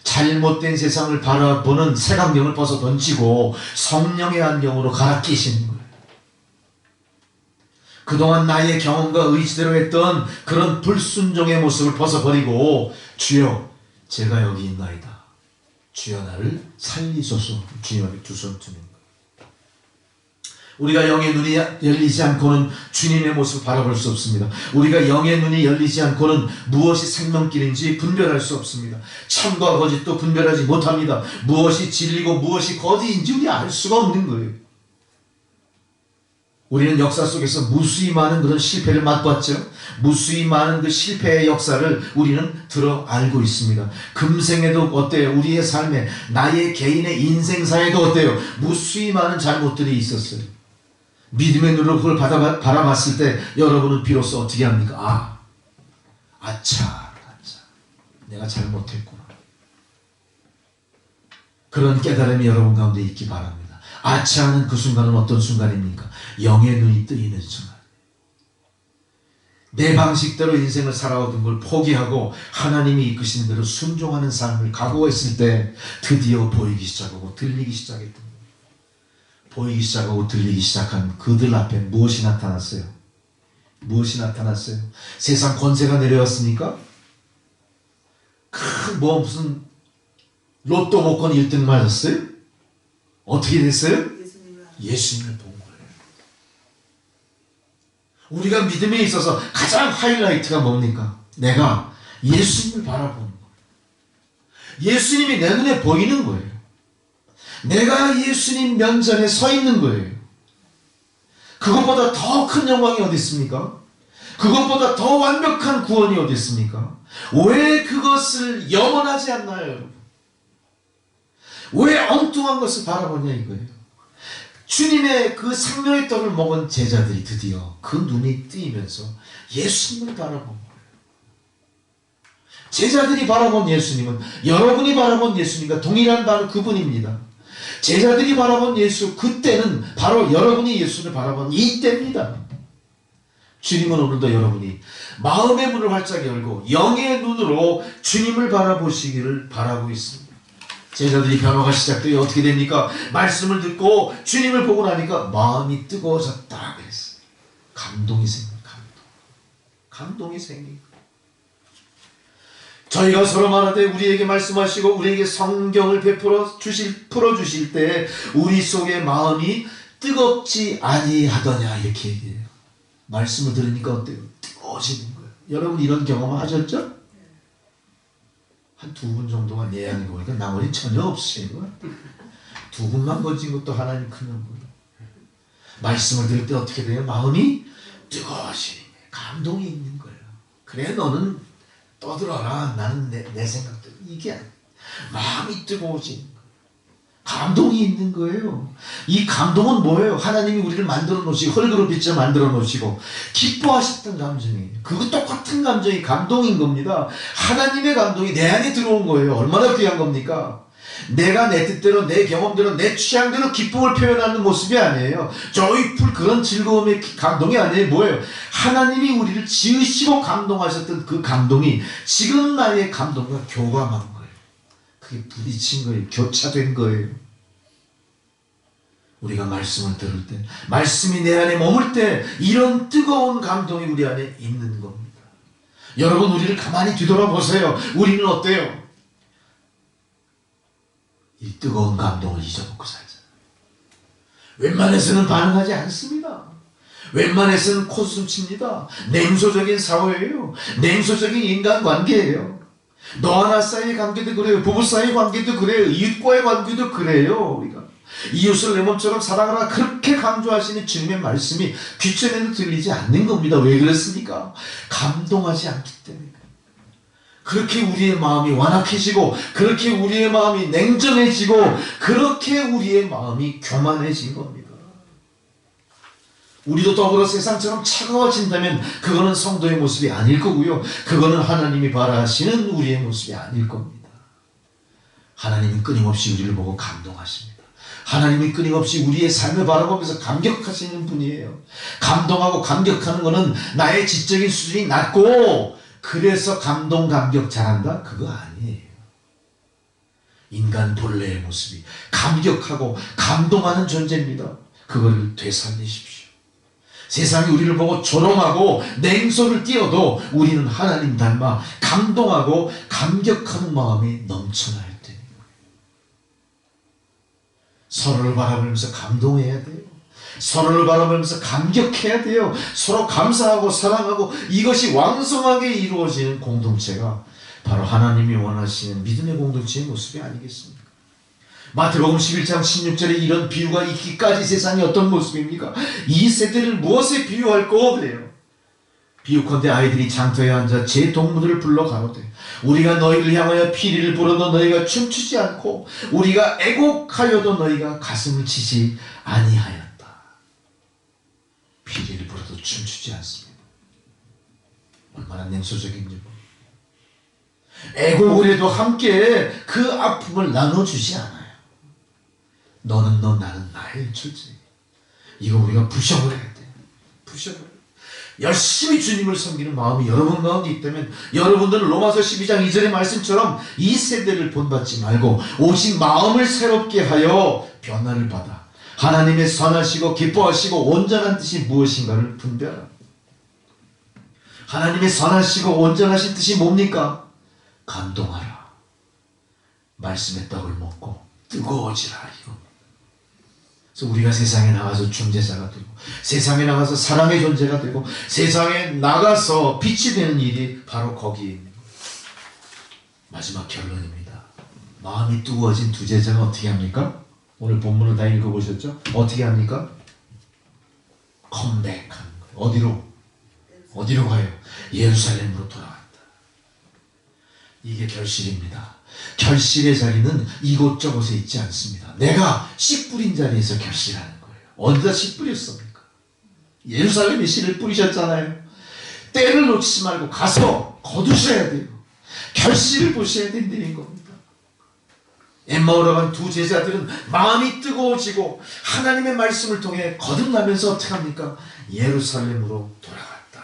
잘못된 세상을 바라보는 색안경을 벗어 던지고 성령의 안경으로 갈아 끼시는 거예요. 그동안 나의 경험과 의지대로 했던 그런 불순종의 모습을 벗어버리고 주여 제가 여기 있나이다. 주여 나를 살리소서. 주님 앞에 두 손 드는 거예요. 우리가 영의 눈이 열리지 않고는 주님의 모습을 바라볼 수 없습니다. 우리가 영의 눈이 열리지 않고는 무엇이 생명길인지 분별할 수 없습니다. 참과 거짓도 분별하지 못합니다. 무엇이 진리고 무엇이 거짓인지 우리 알 수가 없는 거예요. 우리는 역사 속에서 무수히 많은 그런 실패를 맛봤죠. 무수히 많은 그 실패의 역사를 우리는 들어 알고 있습니다. 금생에도 어때요? 우리의 삶에 나의 개인의 인생사에도 어때요? 무수히 많은 잘못들이 있었어요. 믿음의 눈으로 그걸 바라봤을 때 여러분은 비로소 어떻게 합니까? 아차 내가 잘못했구나. 그런 깨달음이 여러분 가운데 있기 바랍니다. 아차하는 그 순간은 어떤 순간입니까? 영의 눈이 뜨이는 순간. 내 방식대로 인생을 살아오던 걸 포기하고 하나님이 이끄시는 대로 순종하는 삶을 각오했을 때 드디어 보이기 시작하고 들리기 시작했던 거예요. 보이기 시작하고 들리기 시작한 그들 앞에 무엇이 나타났어요? 무엇이 나타났어요? 세상 권세가 내려왔습니까? 무슨 로또 복권 1등 맞았어요? 어떻게 됐어요? 예수님을 본 거예요. 우리가 믿음에 있어서 가장 하이라이트가 뭡니까? 내가 예수님을 바라보는 거예요. 예수님이 내 눈에 보이는 거예요. 내가 예수님 면전에 서 있는 거예요. 그것보다 더 큰 영광이 어디 있습니까? 그것보다 더 완벽한 구원이 어디 있습니까? 왜 그것을 염원하지 않나요, 여러분? 왜 엉뚱한 것을 바라보냐 이거예요. 주님의 그 생명의 떡을 먹은 제자들이 드디어 그 눈이 뜨이면서 예수님을 바라본 거예요. 제자들이 바라본 예수님은 여러분이 바라본 예수님과 동일한 바로 그분입니다. 제자들이 바라본 예수, 그때는 바로 여러분이 예수를 바라본 이때입니다. 주님은 오늘도 여러분이 마음의 문을 활짝 열고 영의 눈으로 주님을 바라보시기를 바라고 있습니다. 제자들이 변화가 시작되어 어떻게 됩니까? 말씀을 듣고 주님을 보고 나니까 마음이 뜨거워졌다 그랬어요. 감동이 생깁니다. 감동이 생깁니다. 저희가 서로 말하되 우리에게 말씀하시고 우리에게 성경을 풀어주실 때 우리 속의 마음이 뜨겁지 아니하더냐 이렇게 얘기해요. 말씀을 들으니까 어때요? 뜨거워지는 거예요. 여러분 이런 경험 하셨죠? 한 2분 정도만 예약해 보니까 나머지 전혀 없으신 거예요. 2분만 거친 것도 하나님 큰 거예요. 말씀을 들을 때 어떻게 돼요? 마음이 뜨거워지는 거예요. 감동이 있는 거예요. 그래 너는 떠들어라. 나는 내 생각대로. 이게 아니에요. 마음이 뜨거워지는 거예요. 감동이 있는 거예요. 이 감동은 뭐예요? 하나님이 우리를 만들어 놓으시고 흙으로 빚어 만들어 놓으시고 기뻐하셨던 감정이에요. 그거 똑같은 감정이 감동인 겁니다. 하나님의 감동이 내 안에 들어온 거예요. 얼마나 귀한 겁니까? 내가 내 뜻대로 내 경험대로 내 취향대로 기쁨을 표현하는 모습이 아니에요. 조이풀 그런 즐거움의 감동이 아니에요. 뭐예요? 하나님이 우리를 지으시고 감동하셨던 그 감동이 지금 나의 감동과 교감한 거예요. 그게 부딪힌 거예요. 교차된 거예요. 우리가 말씀을 들을 때, 말씀이 내 안에 머물 때 이런 뜨거운 감동이 우리 안에 있는 겁니다. 여러분 우리를 가만히 뒤돌아보세요. 우리는 어때요? 이 뜨거운 감동을 잊어먹고 살잖아요. 웬만해서는 반응하지 않습니다. 웬만해서는 코숨칩니다. 냉소적인 사회예요. 냉소적인 인간관계예요. 너 하나 사이의 관계도 그래요. 부부 사이의 관계도 그래요. 이웃과의 관계도 그래요. 우리가 이웃을 내 몸처럼 사랑하라 그렇게 강조하시는 주님의 말씀이 귀천에도 들리지 않는 겁니다. 왜 그렇습니까? 감동하지 않기 때문에. 그렇게 우리의 마음이 완악해지고 그렇게 우리의 마음이 냉정해지고 그렇게 우리의 마음이 교만해진 겁니다. 우리도 더불어 세상처럼 차가워진다면 그거는 성도의 모습이 아닐 거고요. 그거는 하나님이 바라시는 우리의 모습이 아닐 겁니다. 하나님은 끊임없이 우리를 보고 감동하십니다. 하나님이 끊임없이 우리의 삶을 바라보면서 감격하시는 분이에요. 감동하고 감격하는 것은 나의 지적인 수준이 낮고 그래서 감동 감격 잘한다? 그거 아니에요. 인간 본래의 모습이 감격하고 감동하는 존재입니다. 그거를 되살리십시오. 세상이 우리를 보고 조롱하고 냉소를 띄어도 우리는 하나님 닮아 감동하고 감격하는 마음이 넘쳐나야 돼요. 서로를 바라보면서 감동해야 돼요. 서로를 바라보면서 감격해야 돼요. 서로 감사하고 사랑하고 이것이 왕성하게 이루어지는 공동체가 바로 하나님이 원하시는 믿음의 공동체의 모습이 아니겠습니까? 마태복음 11장 16절에 이런 비유가 있기까지 세상이 어떤 모습입니까? 이 세대를 무엇에 비유할꼬? 그래요. 비유컨대 아이들이 장터에 앉아 제 동무들을 불러 가로되 우리가 너희를 향하여 피리를 불어도 너희가 춤추지 않고 우리가 애곡하여도 너희가 가슴을 치지 아니하였다. 피리를 불어도 춤추지 않습니다. 얼마나 냉소적인지. 애곡을 해도 함께 그 아픔을 나눠주지 않아요. 너는 너 나는 나의 철저히. 이거 우리가 부셔버려야 돼요. 부셔버려야 돼요. 열심히 주님을 섬기는 마음이 여러분 가운데 있다면 여러분들은 로마서 12장 2절의 말씀처럼 이 세대를 본받지 말고 오직 마음을 새롭게 하여 변화를 받아 하나님의 선하시고 기뻐하시고 온전한 뜻이 무엇인가를 분별하라. 하나님의 선하시고 온전하신 뜻이 뭡니까? 감동하라. 말씀의 떡을 먹고 뜨거워지라 이거. 그래서 우리가 세상에 나가서 중재자가 되고 세상에 나가서 사랑의 존재가 되고 세상에 나가서 빛이 되는 일이 바로 거기에 있는 거예요. 마지막 결론입니다. 마음이 뜨거워진 두 제자가 어떻게 합니까? 오늘 본문을 다 읽어보셨죠? 어떻게 합니까? 컴백하는 거예요. 어디로 가요? 예루살렘으로 돌아간다. 이게 결실입니다. 결실의 자리는 이곳저곳에 있지 않습니다. 내가 씨 뿌린 자리에서 결실하는 거예요. 어디다 씨 뿌렸습니까? 예루살렘에 씨를 뿌리셨잖아요. 때를 놓치지 말고 가서 거두셔야 돼요. 결실을 보셔야 된다는 겁니다. 엠마오로 간 두 제자들은 마음이 뜨거워지고 하나님의 말씀을 통해 거듭나면서 어떻게 합니까? 예루살렘으로 돌아갔다.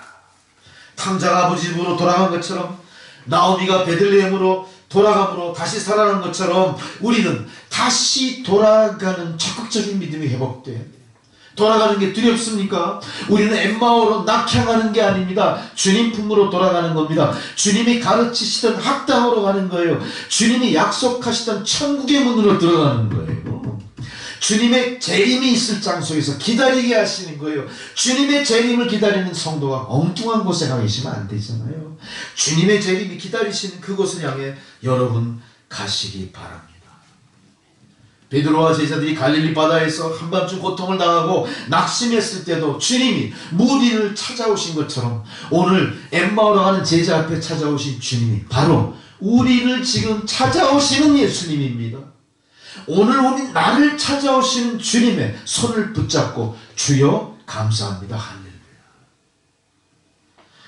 탕자가 아버지 집으로 돌아간 것처럼, 나오미가 베들레헴으로 돌아감으로 다시 살아난 것처럼 우리는 다시 돌아가는 적극적인 믿음이 회복돼야 돼요. 돌아가는 게 두렵습니까? 우리는 엠마오로 낙향하는 게 아닙니다. 주님 품으로 돌아가는 겁니다. 주님이 가르치시던 학당으로 가는 거예요. 주님이 약속하시던 천국의 문으로 들어가는 거예요. 주님의 재림이 있을 장소에서 기다리게 하시는 거예요. 주님의 재림을 기다리는 성도가 엉뚱한 곳에 가 계시면 안 되잖아요. 주님의 재림이 기다리시는 그곳을 향해 여러분 가시기 바랍니다. 베드로와 제자들이 갈릴리 바다에서 한밤중 고통을 당하고 낙심했을 때도 주님이 무리를 찾아오신 것처럼 오늘 엠마오로 가는 제자 앞에 찾아오신 주님이 바로 우리를 지금 찾아오시는 예수님입니다. 오늘 우리 나를 찾아오시는 주님의 손을 붙잡고 주여 감사합니다. 할렐루야.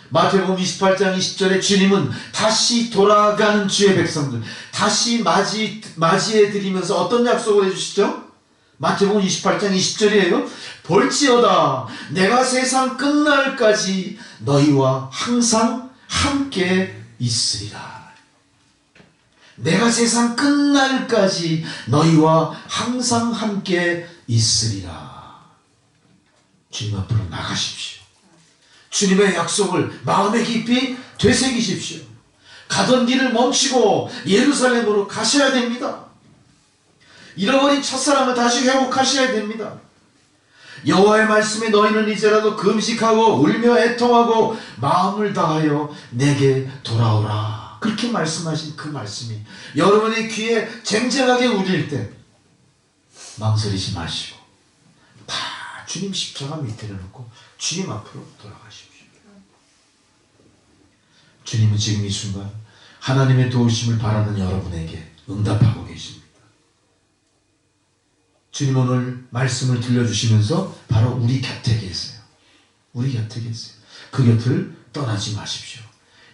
마태복음 28장 20절에 주님은 다시 돌아가는 주의 백성들 다시 맞이해 드리면서 어떤 약속을 해주시죠? 마태복음 28장 20절이에요. 볼지어다 내가 세상 끝날까지 너희와 항상 함께 있으리라. 내가 세상 끝날까지 너희와 항상 함께 있으리라. 주님 앞으로 나가십시오. 주님의 약속을 마음에 깊이 되새기십시오. 가던 길을 멈추고 예루살렘으로 가셔야 됩니다. 잃어버린 첫사랑을 다시 회복하셔야 됩니다. 여호와의 말씀에 너희는 이제라도 금식하고 울며 애통하고 마음을 다하여 내게 돌아오라. 그렇게 말씀하신 그 말씀이 여러분의 귀에 쟁쟁하게 울릴 때 망설이지 마시고 다 주님 십자가 밑에 놓고 주님 앞으로 돌아가십시오. 주님은 지금 이 순간 하나님의 도우심을 바라는 여러분에게 응답하고 계십니다. 주님 오늘 말씀을 들려주시면서 바로 우리 곁에 계세요. 우리 곁에 계세요. 그 곁을 떠나지 마십시오.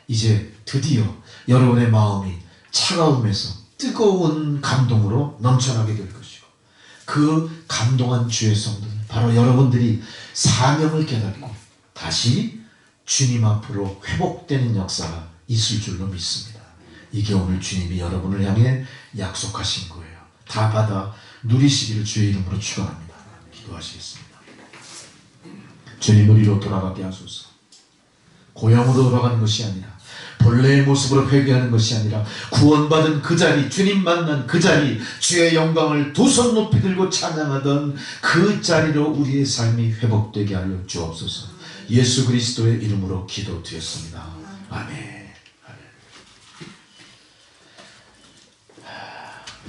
이제 드디어 여러분의 마음이 차가움에서 뜨거운 감동으로 넘쳐나게 될 것이고 그 감동한 주의 성도들 바로 여러분들이 사명을 깨닫고 다시 주님 앞으로 회복되는 역사가 있을 줄로 믿습니다. 이게 오늘 주님이 여러분을 향해 약속하신 거예요. 다 받아 누리시기를 주의 이름으로 축원합니다. 기도하시겠습니다. 주님 우리로 돌아가게 하소서. 고향으로 돌아가는 것이 아니라 본래의 모습으로 회개하는 것이 아니라 구원받은 그 자리, 주님 만난 그 자리, 주의 영광을 두 손 높이 들고 찬양하던 그 자리로 우리의 삶이 회복되게 하여 주옵소서. 예수 그리스도의 이름으로 기도드렸습니다. 아멘.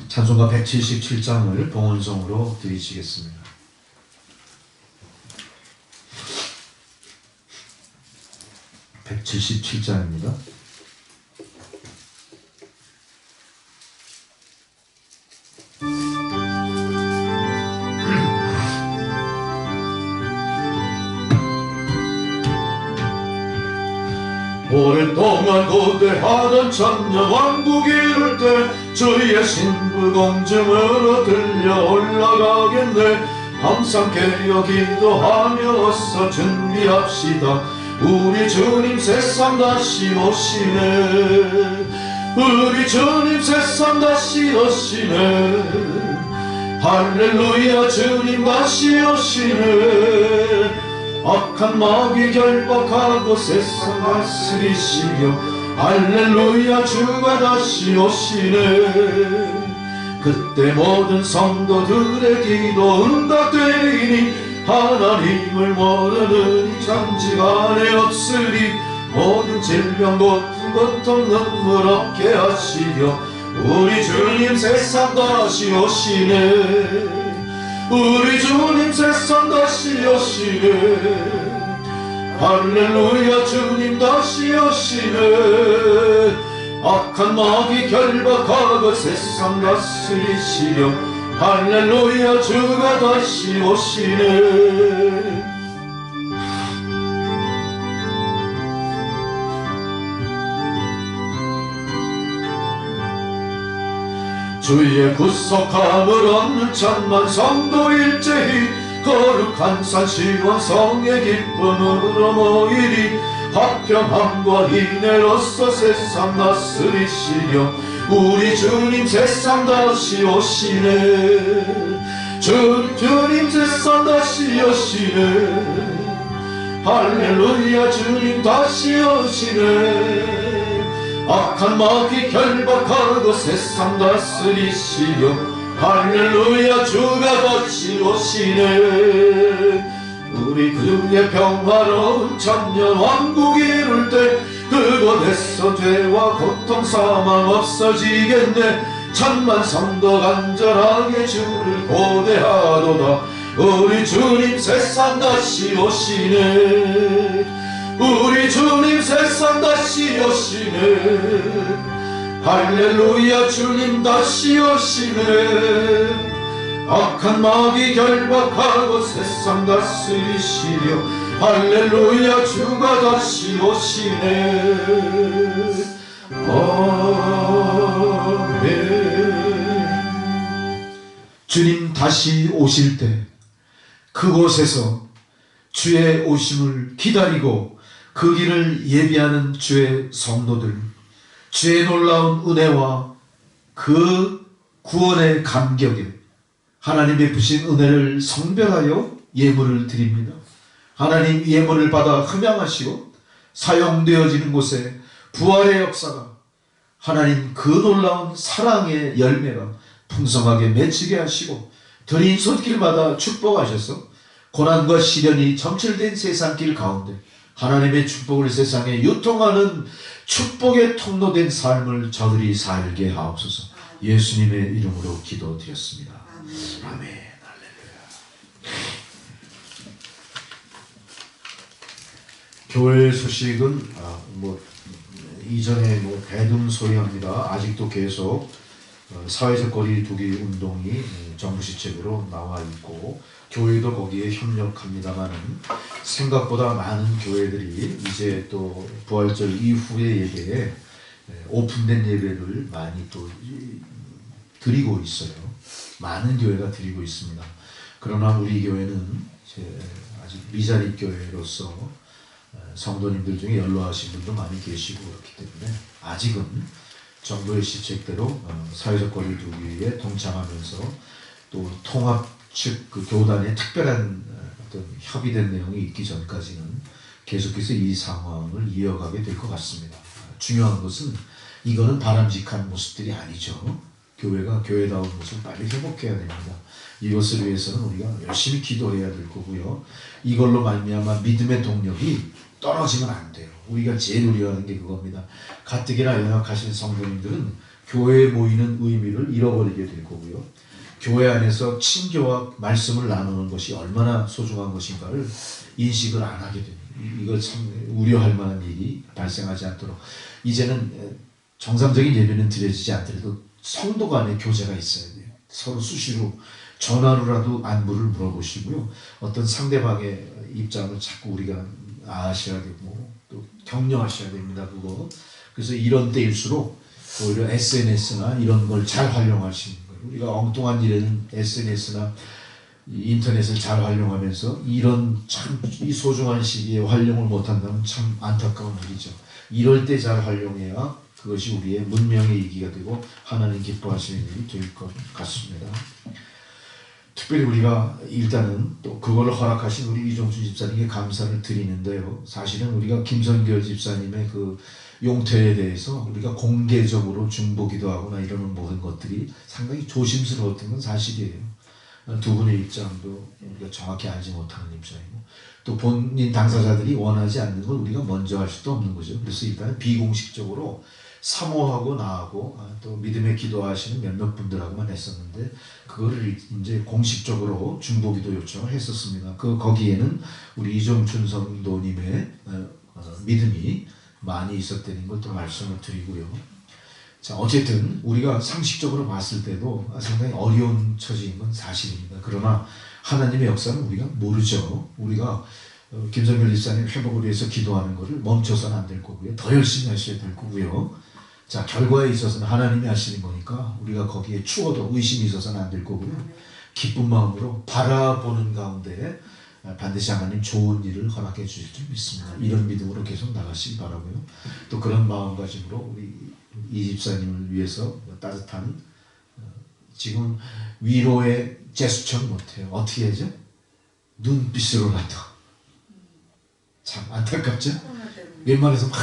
찬송가 177장을 봉헌송으로 드리시겠습니다. (177장입니다) 오랫동안 고대하던 천년왕국이 이룰 때 주의 신부공중으로 들려 올라가겠네. 항상 깨어 기도하며 어서 준비합시다. 우리 주님 세상 다시 오시네. 우리 주님 세상 다시 오시네. 할렐루야 주님 다시 오시네. 악한 마귀 결박하고 세상 다스리시려 할렐루야 주가 다시 오시네. 그때 모든 성도들의 기도 응답되리니 하나님을 모르는 장지간에 없으리. 모든 질병 고통 눈물 없게 하시려 우리 주님 세상 다시 오시네. 우리 주님 세상 다시 오시네. 할렐루야 주님 다시 오시네. 악한 마귀 결박하고 세상 다스리시려 할렐루야 주가 다시 오시네. 주의 구속함을 얻는 천만 성도 일제히 거룩한 산 시원 성의 기쁨으로 모이리. 화평함과 인애로서 세상 다스리시려 우리 주님 세상 다시 오시네. 주님 세상 다시 오시네. 할렐루야 주님 다시 오시네. 악한 마귀 결박하고 세상 다스리시려 할렐루야 주가 다시 오시네. 우리 주의 평화로운 천년 왕국이 이룰 때 그곳에서 죄와 고통 사망 없어지겠네. 천만 성도 간절하게 주를 고대하도다. 우리 주님 세상 다시 오시네. 우리 주님 세상 다시 오시네. 할렐루야 주님 다시 오시네. 악한 마귀 결박하고 세상 다스리시려 할렐루야 주가 다시 오시네. 아멘. 주님 다시 오실 때 그곳에서 주의 오심을 기다리고 그 길을 예비하는 주의 성도들, 주의 놀라운 은혜와 그 구원의 감격에 하나님 베푸신 은혜를 성별하여 예물을 드립니다. 하나님 예물을 받아 흠양하시고 사용되어지는 곳에 부활의 역사가 하나님 그 놀라운 사랑의 열매가 풍성하게 맺히게 하시고 드린 손길마다 축복하셔서 고난과 시련이 점철된 세상길 가운데 하나님의 축복을 세상에 유통하는 축복의 통로된 삶을 저들이 살게 하옵소서. 예수님의 이름으로 기도드렸습니다. 아멘. 할렐루야. 교회 소식은 이전에 대등소이합니다. 아직도 계속 사회적 거리 두기 운동이 정부 시책으로 나와 있고 교회도 거기에 협력합니다만은 생각보다 많은 교회들이 이제 또 부활절 이후의 예배에 오픈된 예배를 많이 또 드리고 있어요. 많은 교회가 드리고 있습니다. 그러나 우리 교회는 아직 미자립 교회로서 성도님들 중에 연로하신 분도 많이 계시고 그렇기 때문에 아직은 정부의 시책대로 사회적 거리 두기에 동참하면서 또 통합 측 그 교단의 특별한 어떤 협의된 내용이 있기 전까지는 계속해서 이 상황을 이어가게 될 것 같습니다. 중요한 것은 이거는 바람직한 모습들이 아니죠. 교회가 교회다운 모습을 빨리 회복해야 됩니다. 이것을 위해서는 우리가 열심히 기도해야 될 거고요. 이걸로 말미암아 믿음의 동력이 떨어지면 안 돼요. 우리가 제일 우려하는 게 그겁니다. 가뜩이나 연약하신 성도님들은 교회에 모이는 의미를 잃어버리게 될 거고요. 교회 안에서 친교와 말씀을 나누는 것이 얼마나 소중한 것인가를 인식을 안 하게 됩니다. 이걸 참 우려할 만한 일이 발생하지 않도록 이제는 정상적인 예배는 드려지지 않더라도 성도 간의 교제가 있어야 돼요. 서로 수시로 전화로라도 안부를 물어보시고요. 어떤 상대방의 입장을 자꾸 우리가 아셔야 되고 또 격려하셔야 됩니다. 그거. 그래서 이런 때일수록 오히려 SNS나 이런 걸 잘 활용하시는 거예요. 우리가 엉뚱한 일에는 SNS나 인터넷을 잘 활용하면서 이런 참 이 소중한 시기에 활용을 못한다면 참 안타까운 일이죠. 이럴 때 잘 활용해야 그것이 우리의 문명의 이기가 되고 하나님 기뻐하시는 일이 될 것 같습니다. 특별히 우리가 일단은 또 그걸 허락하신 우리 이종춘 집사님께 감사를 드리는데요. 사실은 우리가 김선결 집사님의 그 용퇴에 대해서 우리가 공개적으로 중보기도 하거나 이러는 모든 것들이 상당히 조심스러웠던 건 사실이에요. 두 분의 입장도 우리가 정확히 알지 못하는 입장이고 또 본인 당사자들이 원하지 않는 걸 우리가 먼저 할 수도 없는 거죠. 그래서 일단 비공식적으로 사모하고 나하고 또 믿음에 기도하시는 몇몇 분들하고만 했었는데 그거를 이제 공식적으로 중보기도 요청을 했었습니다. 거기에는 우리 이종춘 성도님의 믿음이 많이 있었다는 걸 또 말씀을 드리고요. 자, 어쨌든 우리가 상식적으로 봤을 때도 상당히 어려운 처지인 건 사실입니다. 그러나 하나님의 역사는 우리가 모르죠. 우리가 김성결 집사님 회복을 위해서 기도하는 것을 멈춰서는 안 될 거고요. 더 열심히 하셔야 될 거고요. 자, 결과에 있어서는 하나님이 하시는 거니까 우리가 거기에 추워도 의심이 있어서는 안 될 거고요. 기쁜 마음으로 바라보는 가운데 반드시 하나님 좋은 일을 허락해 주실 줄 믿습니다. 이런 믿음으로 계속 나가시기 바라고요. 또 그런 마음가짐으로 우리 이 집사님을 위해서 따뜻한 지금 위로의 제스처는 못해요. 어떻게 하죠? 눈빛으로라도. 참 안타깝죠? 웬만해서 막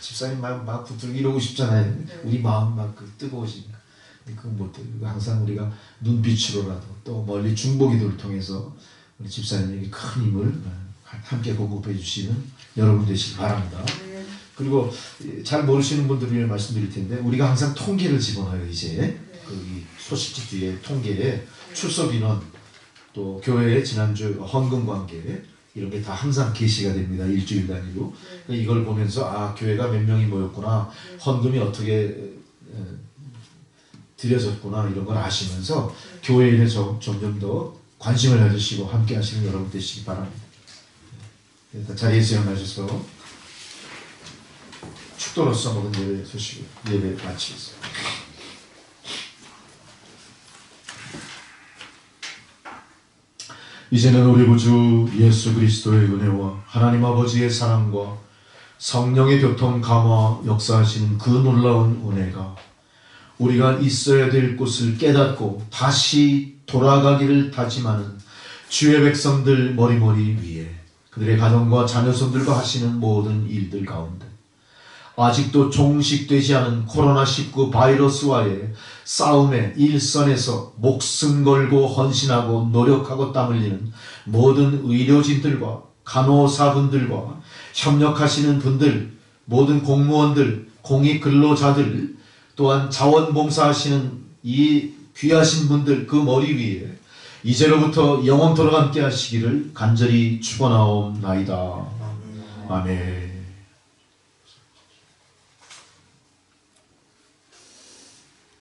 집사님 막 붙들고 이러고 싶잖아요. 우리 마음 막 뜨거우시니까. 그건 못해요. 항상 우리가 눈빛으로라도 또 멀리 중보기도를 통해서 우리 집사님에게 큰 힘을 함께 공급해 주시는 여러분 되시기 바랍니다. 그리고 잘 모르시는 분들을 위해 말씀드릴 텐데 우리가 항상 통계를 집어넣어요. 이제 그 소식지 뒤에 통계에 출석 인원 또 교회의 지난주 헌금 관계 이런 게 다 항상 게시가 됩니다. 일주일 단위로. 이걸 보면서 아 교회가 몇 명이 모였구나 헌금이 어떻게 드려졌구나 이런 걸 아시면서 교회 일에 점점 더 관심을 가지시고 함께 하시는 여러분 되시기 바랍니다. 일단 자리에서 일어나셔서 축도로서 모든 예배 소식을 예배 마치겠습니다. 이제는 우리 구주 예수 그리스도의 은혜와 하나님 아버지의 사랑과 성령의 교통 감화 역사하시는 그 놀라운 은혜가 우리가 있어야 될 곳을 깨닫고 다시 돌아가기를 다짐하는 주의 백성들 머리머리 위에 그들의 가정과 자녀손들과 하시는 모든 일들 가운데 아직도 종식되지 않은 코로나19 바이러스와의 싸움의 일선에서 목숨 걸고 헌신하고 노력하고 땀 흘리는 모든 의료진들과 간호사분들과 협력하시는 분들, 모든 공무원들, 공익근로자들 또한 자원봉사하시는 이 귀하신 분들 그 머리 위에 이제로부터 영원토록 함께 하시기를 간절히 축원하옵나이다. 아멘.